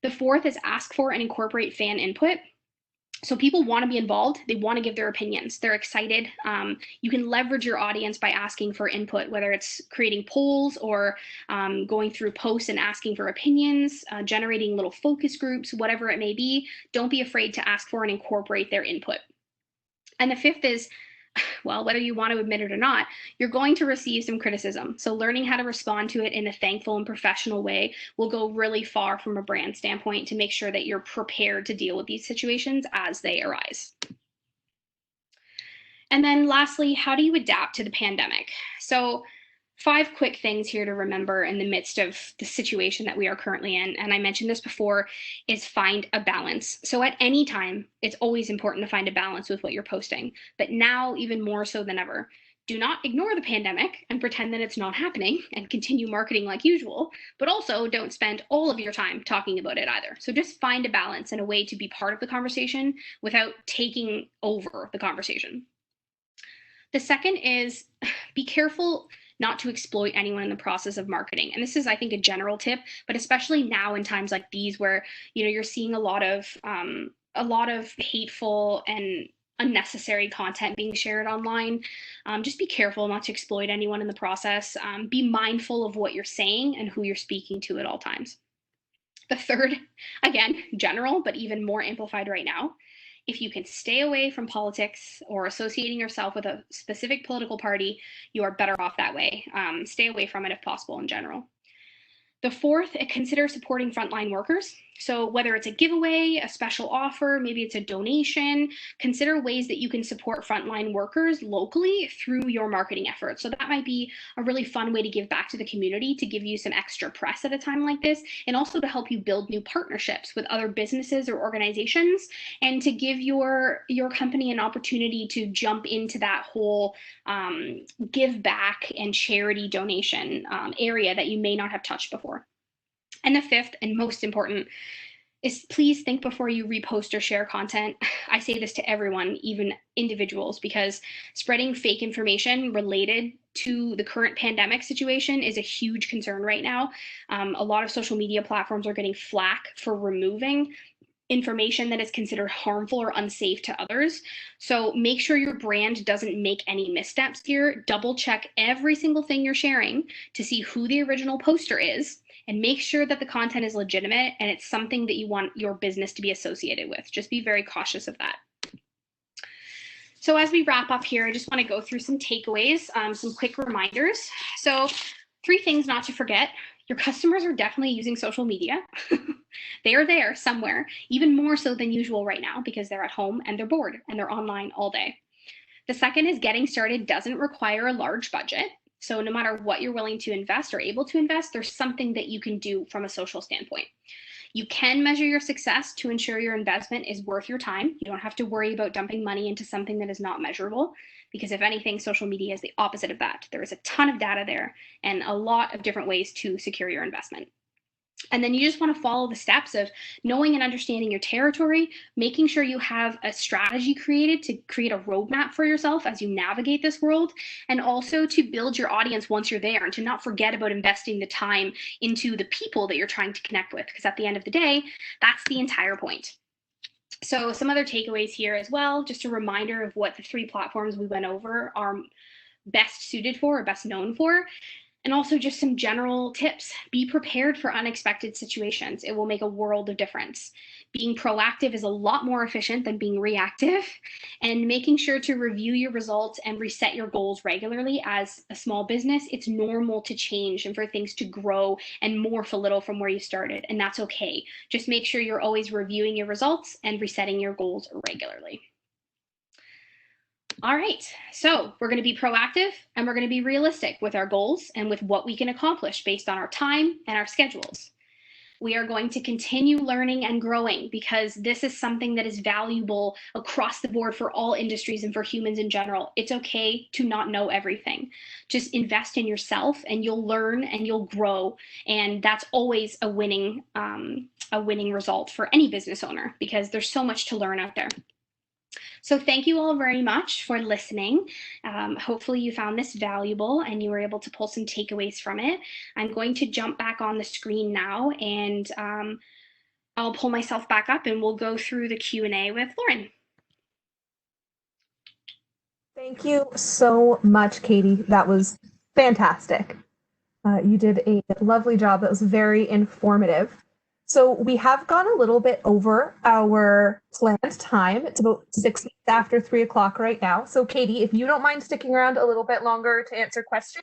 The fourth is ask for and incorporate fan input. So people want to be involved. They want to give their opinions. They're excited. You can leverage your audience by asking for input, whether it's creating polls or going through posts and asking for opinions, generating little focus groups, whatever it may be. Don't be afraid to ask for and incorporate their input. And the fifth is, well, whether you want to admit it or not, you're going to receive some criticism. So learning how to respond to it in a thankful and professional way will go really far from a brand standpoint to make sure that you're prepared to deal with these situations as they arise. And then lastly, how do you adapt to the pandemic? So 5 quick things here to remember in the midst of the situation that we are currently in, and I mentioned this before, is find a balance. So at any time, it's always important to find a balance with what you're posting, but now even more so than ever. Do not ignore the pandemic and pretend that it's not happening and continue marketing like usual, but also don't spend all of your time talking about it either. So just find a balance and a way to be part of the conversation without taking over the conversation. The second is be careful not to exploit anyone in the process of marketing. And this is, I think, a general tip, but especially now in times like these where, you know, you're seeing a lot of hateful and unnecessary content being shared online. Just be careful not to exploit anyone in the process. Be mindful of what you're saying and who you're speaking to at all times. The third, again, general, but even more amplified right now. If you can stay away from politics or associating yourself with a specific political party, you are better off that way. Stay away from it if possible in general. The fourth, consider supporting frontline workers. So whether it's a giveaway, a special offer, maybe it's a donation, consider ways that you can support frontline workers locally through your marketing efforts. So that might be a really fun way to give back to the community, to give you some extra press at a time like this, and also to help you build new partnerships with other businesses or organizations, and to give your company an opportunity to jump into that whole give back and charity donation area that you may not have touched before. And the fifth and most important is please think before you repost or share content. I say this to everyone, even individuals, because spreading fake information related to the current pandemic situation is a huge concern right now. A lot of social media platforms are getting flack for removing information that is considered harmful or unsafe to others. So make sure your brand doesn't make any missteps here. Double check every single thing you're sharing to see who the original poster is, and make sure that the content is legitimate and it's something that you want your business to be associated with. Just be very cautious of that. So as we wrap up here, I just want to go through some takeaways, some quick reminders. So 3 things not to forget. Your customers are definitely using social media. They are there somewhere, even more so than usual right now because they're at home and they're bored and they're online all day. The second is getting started doesn't require a large budget. So no matter what you're willing to invest or able to invest, there's something that you can do from a social standpoint. You can measure your success to ensure your investment is worth your time. You don't have to worry about dumping money into something that is not measurable, because if anything, social media is the opposite of that. There is a ton of data there and a lot of different ways to secure your investment. And then you just want to follow the steps of knowing and understanding your territory, making sure you have a strategy created to create a roadmap for yourself as you navigate this world, and also to build your audience once you're there, and to not forget about investing the time into the people that you're trying to connect with, because at the end of the day, that's the entire point. So some other takeaways here as well, just a reminder of what the 3 platforms we went over are best suited for or best known for. And also just some general tips. Be prepared for unexpected situations. It will make a world of difference. Being proactive is a lot more efficient than being reactive, and making sure to review your results and reset your goals regularly. As a small business, it's normal to change and for things to grow and morph a little from where you started, and that's okay. Just make sure you're always reviewing your results and resetting your goals regularly. All right, so we're going to be proactive and we're going to be realistic with our goals and with what we can accomplish based on our time and our schedules. We are going to continue learning and growing, because this is something that is valuable across the board for all industries and for humans in general. It's okay to not know everything. Just invest in yourself and you'll learn and you'll grow. And that's always a winning result for any business owner, because there's so much to learn out there. So thank you all very much for listening. Hopefully you found this valuable and you were able to pull some takeaways from it. I'm going to jump back on the screen now, and I'll pull myself back up and we'll go through the Q&A with Lauren. Thank you so much, Katie. That was fantastic. You did a lovely job. That was very informative. So we have gone a little bit over our planned time. It's about 6 minutes after 3 o'clock right now. So Katie, if you don't mind sticking around a little bit longer to answer questions.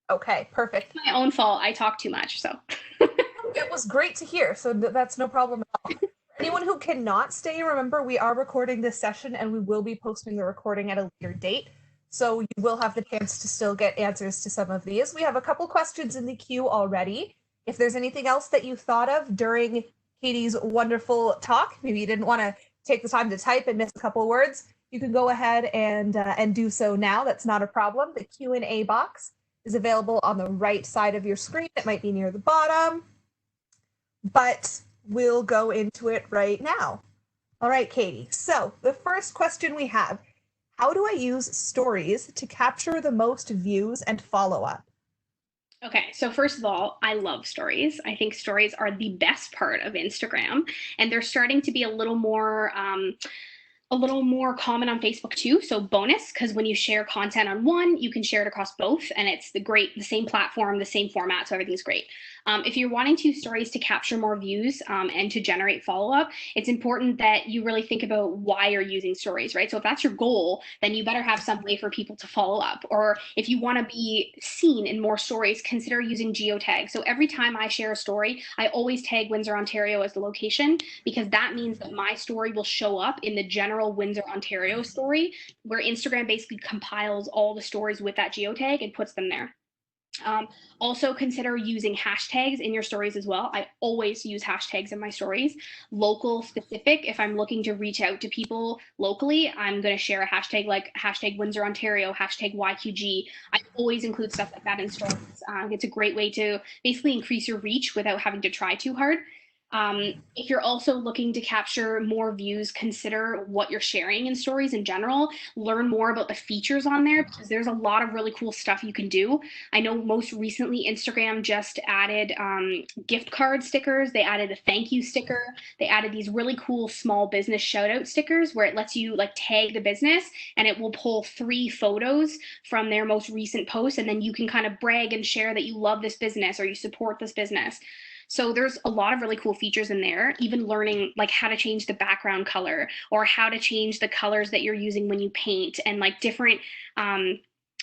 Okay, perfect. It's my own fault. I talk too much, so. It was great to hear, so that's no problem at all. Anyone who cannot stay, remember, we are recording this session and we will be posting the recording at a later date. So you will have the chance to still get answers to some of these. We have a couple questions in the queue already. If there's anything else that you thought of during Katie's wonderful talk, maybe you didn't want to take the time to type and miss a couple of words, you can go ahead and do so now. That's not a problem. The Q&A box is available on the right side of your screen. It might be near the bottom, but we'll go into it right now. All right, Katie. So the first question we have, how do I use stories to capture the most views and follow-up? Okay, so first of all, I love stories. I think stories are the best part of Instagram, and they're starting to be a little more common on Facebook too. So bonus, because when you share content on one, you can share it across both, and it's the same platform, the same format, so everything's great. If you're wanting to use stories to capture more views and to generate follow-up, it's important that you really think about why you're using stories, right? So if that's your goal, then you better have some way for people to follow up. Or if you want to be seen in more stories, consider using geotag. So every time I share a story, I always tag Windsor, Ontario as the location, because that means that my story will show up in the general Windsor, Ontario story, where Instagram basically compiles all the stories with that geotag and puts them there. Also consider using hashtags in your stories as well. I always use hashtags in my stories. Local specific, if I'm looking to reach out to people locally, I'm going to share a hashtag like hashtag Windsor, Ontario, hashtag YQG. I always include stuff like that in stories. It's a great way to basically increase your reach without having to try too hard. If you're also looking to capture more views, consider what you're sharing in stories in general. Learn more about the features on there, because there's a lot of really cool stuff you can do. I know most recently Instagram just added gift card stickers. They added a thank you sticker. They added these really cool small business shout out stickers where it lets you like tag the business, and it will pull 3 photos from their most recent post, and then you can kind of brag and share that you love this business or you support this business. So there's a lot of really cool features in there, even learning like how to change the background color or how to change the colors that you're using when you paint, and like different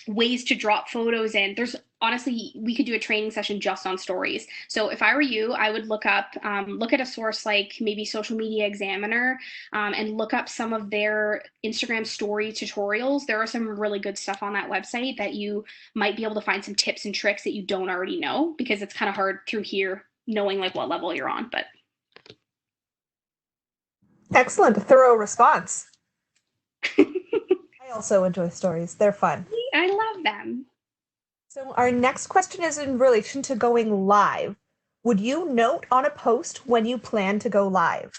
ways to drop photos in. There's honestly, we could do a training session just on stories. So if I were you, I would look at a source like maybe Social Media Examiner, and look up some of their Instagram story tutorials. There are some really good stuff on that website that you might be able to find some tips and tricks that you don't already know, because it's kind of hard through here knowing like what level you're on. But excellent, thorough response. I Also enjoy stories. They're fun. I love them. So our next question is in relation to going live. Would you note on a post when you plan to go live?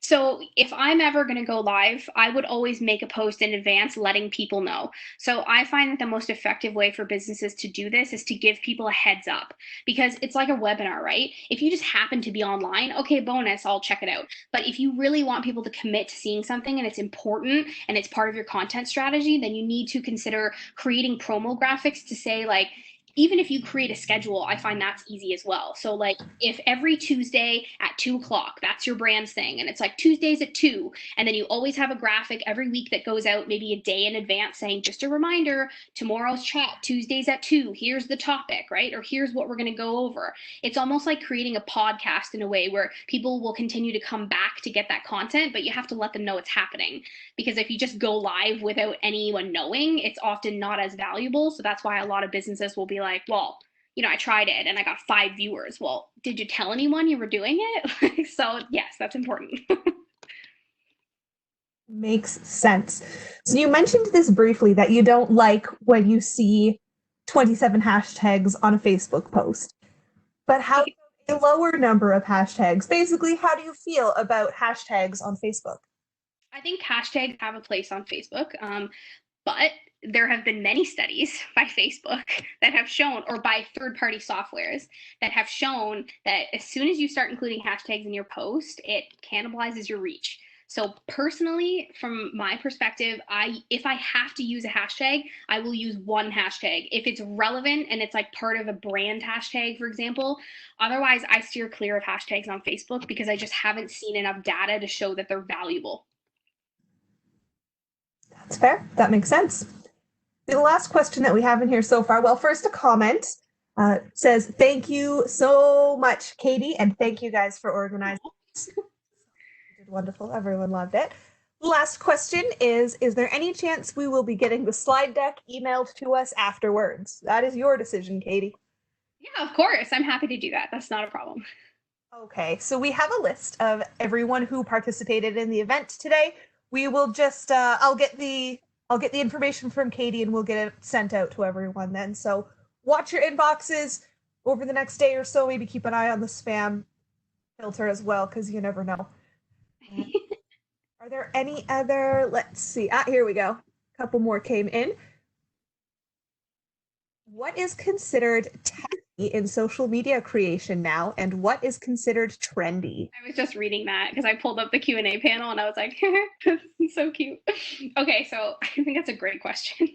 So if I'm ever going to go live, I would always make a post in advance letting people know. So I find that the most effective way for businesses to do this is to give people a heads up because it's like a webinar, right? If you just happen to be online, okay, bonus, I'll check it out. But if you really want people to commit to seeing something and it's important and it's part of your content strategy, then you need to consider creating promo graphics to say like, even if you create a schedule, I find that's easy as well. So like if every Tuesday at 2 o'clock, that's your brand's thing, and it's like Tuesdays at 2, and then you always have a graphic every week that goes out maybe a day in advance saying, just a reminder, tomorrow's chat, Tuesdays at 2, here's the topic, right? Or here's what we're going to go over. It's almost like creating a podcast in a way where people will continue to come back to get that content, but you have to let them know it's happening. Because if you just go live without anyone knowing, it's often not as valuable. So that's why a lot of businesses will be like, well, I tried it and I got 5 viewers. Well, did you tell anyone you were doing it? So yes, that's important. Makes sense. So you mentioned this briefly that you don't like when you see 27 hashtags on a Facebook post. But how a lower number of hashtags? Basically, how do you feel about hashtags on Facebook? I think hashtags have a place on Facebook, but there have been many studies by Facebook that have shown, or by third party softwares that have shown that as soon as you start including hashtags in your post, it cannibalizes your reach. So personally, from my perspective, if I have to use a hashtag, I will use one hashtag. If it's relevant and it's like part of a brand hashtag, for example. Otherwise, I steer clear of hashtags on Facebook because I just haven't seen enough data to show that they're valuable. That's fair. That makes sense. The last question that we have in here so far, well, first a comment says, thank you so much, Katie, and thank you guys for organizing. You did wonderful. Everyone loved it. Last question is there any chance we will be getting the slide deck emailed to us afterwards? That is your decision, Katie. Yeah, of course. I'm happy to do that. That's not a problem. Okay, so we have a list of everyone who participated in the event today. We will just I'll get the information from Katie and we'll get it sent out to everyone then. So watch your inboxes over the next day or so. Maybe keep an eye on the spam filter as well, because you never know. Are there any other, let's see. Here we go. A couple more came in. What is considered tacky in social media creation now, and what is considered trendy? I was just reading that because I pulled up the Q&A panel and I was like, so cute. Okay, so I think that's a great question.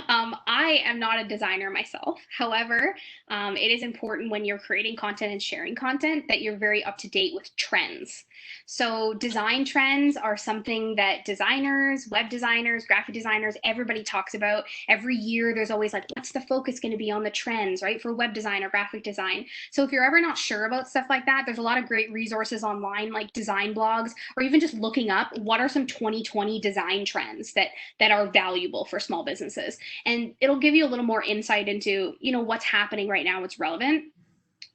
I am not a designer myself. However, it is important when you're creating content and sharing content that you're very up to date with trends. So design trends are something that designers, web designers, graphic designers, everybody talks about. Every year there's always like, what's the focus going to be on the trends, right? For web design or graphic design. So if you're ever not sure about stuff like that, there's a lot of great resources online like design blogs, or even just looking up what are some 2020 design trends that are valuable for small businesses. And it'll give you a little more insight into, what's happening right now, what's relevant.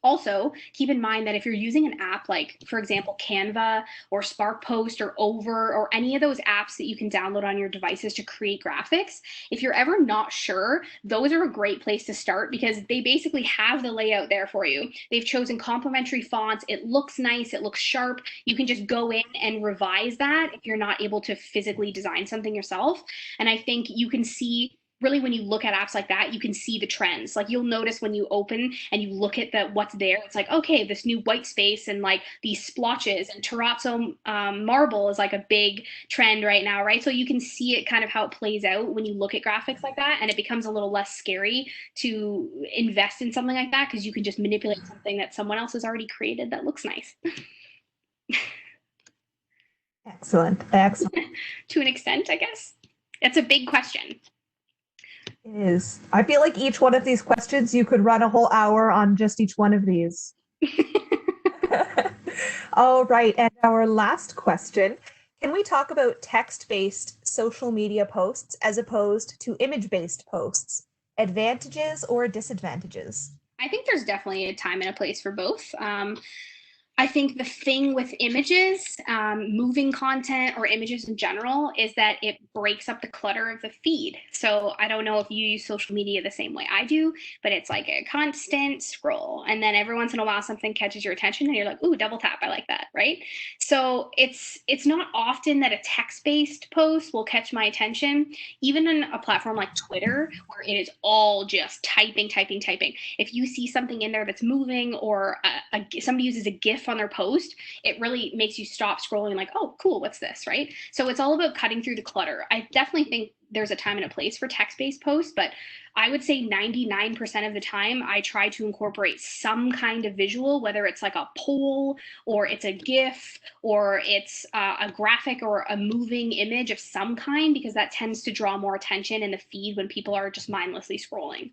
Also, keep in mind that if you're using an app like, for example, Canva or SparkPost or Over or any of those apps that you can download on your devices to create graphics, if you're ever not sure, those are a great place to start because they basically have the layout there for you. They've chosen complementary fonts. It looks nice. It looks sharp. You can just go in and revise that if you're not able to physically design something yourself. And I think you can see really when you look at apps like that, you can see the trends. Like you'll notice when you open and you look at what's there, it's like, okay, this new white space and like these splotches and terrazzo marble is like a big trend right now, right? So you can see it kind of how it plays out when you look at graphics like that, and it becomes a little less scary to invest in something like that because you can just manipulate something that someone else has already created that looks nice. Excellent. Excellent. To an extent, I guess. That's a big question. It is. I feel like each one of these questions, you could run a whole hour on just each one of these. All right. And our last question, can we talk about text-based social media posts as opposed to image-based posts? Advantages or disadvantages? I think there's definitely a time and a place for both. I think the thing with images, moving content or images in general, is that it breaks up the clutter of the feed. So I don't know if you use social media the same way I do, but it's like a constant scroll. And then every once in a while something catches your attention and you're like, ooh, double tap, I like that, right? So it's not often that a text-based post will catch my attention, even on a platform like Twitter, where it is all just typing, typing, typing. If you see something in there that's moving, or somebody uses a GIF on their post, it really makes you stop scrolling, like, oh, cool, what's this, right? So it's all about cutting through the clutter. I definitely think there's a time and a place for text-based posts, but I would say 99% of the time I try to incorporate some kind of visual, whether it's like a poll or it's a GIF or it's a graphic or a moving image of some kind, because that tends to draw more attention in the feed when people are just mindlessly scrolling.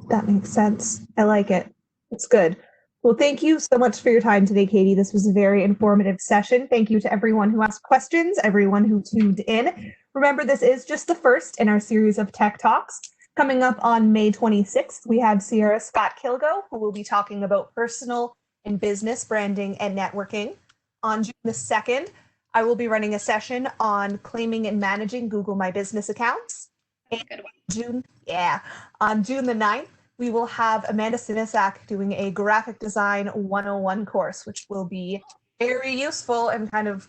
That makes sense. I like it. It's good. Well, thank you so much for your time today, Katie. This was a very informative session. Thank you to everyone who asked questions, everyone who tuned in. Remember, this is just the first in our series of Tech Talks. Coming up on May 26th, we have Sierra Scott Kilgo, who will be talking about personal and business branding and networking. On June the 2nd, I will be running a session on claiming and managing Google My Business accounts. That's a good one. On June the 9th, we will have Amanda Sinisak doing a graphic design 101 course, which will be very useful and kind of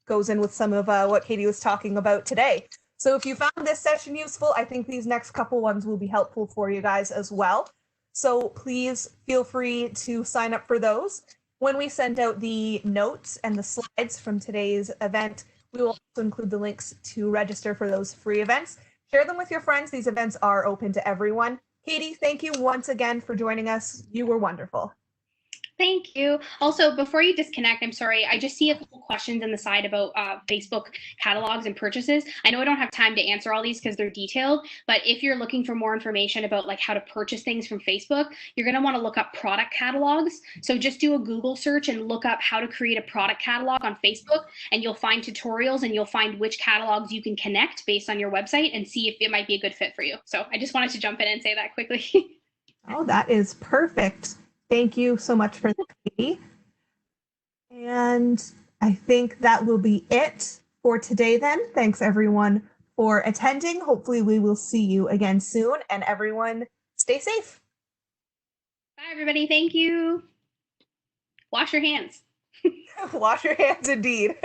goes in with some of what Katie was talking about today. So if you found this session useful, I think these next couple ones will be helpful for you guys as well. So please feel free to sign up for those. When we send out the notes and the slides from today's event, we will also include the links to register for those free events. Share them with your friends. These events are open to everyone. Katie, thank you once again for joining us. You were wonderful. Thank you. Also, before you disconnect, I'm sorry, I just see a couple questions on the side about Facebook catalogs and purchases. I know I don't have time to answer all these because they're detailed, but if you're looking for more information about like how to purchase things from Facebook, you're going to want to look up product catalogs. So just do a Google search and look up how to create a product catalog on Facebook, and you'll find tutorials and you'll find which catalogs you can connect based on your website and see if it might be a good fit for you. So I just wanted to jump in and say that quickly. Oh, that is perfect. Thank you so much for that, Katie. And I think that will be it for today then. Thanks everyone for attending. Hopefully we will see you again soon, and everyone stay safe. Bye, everybody. Thank you. Wash your hands. Wash your hands indeed.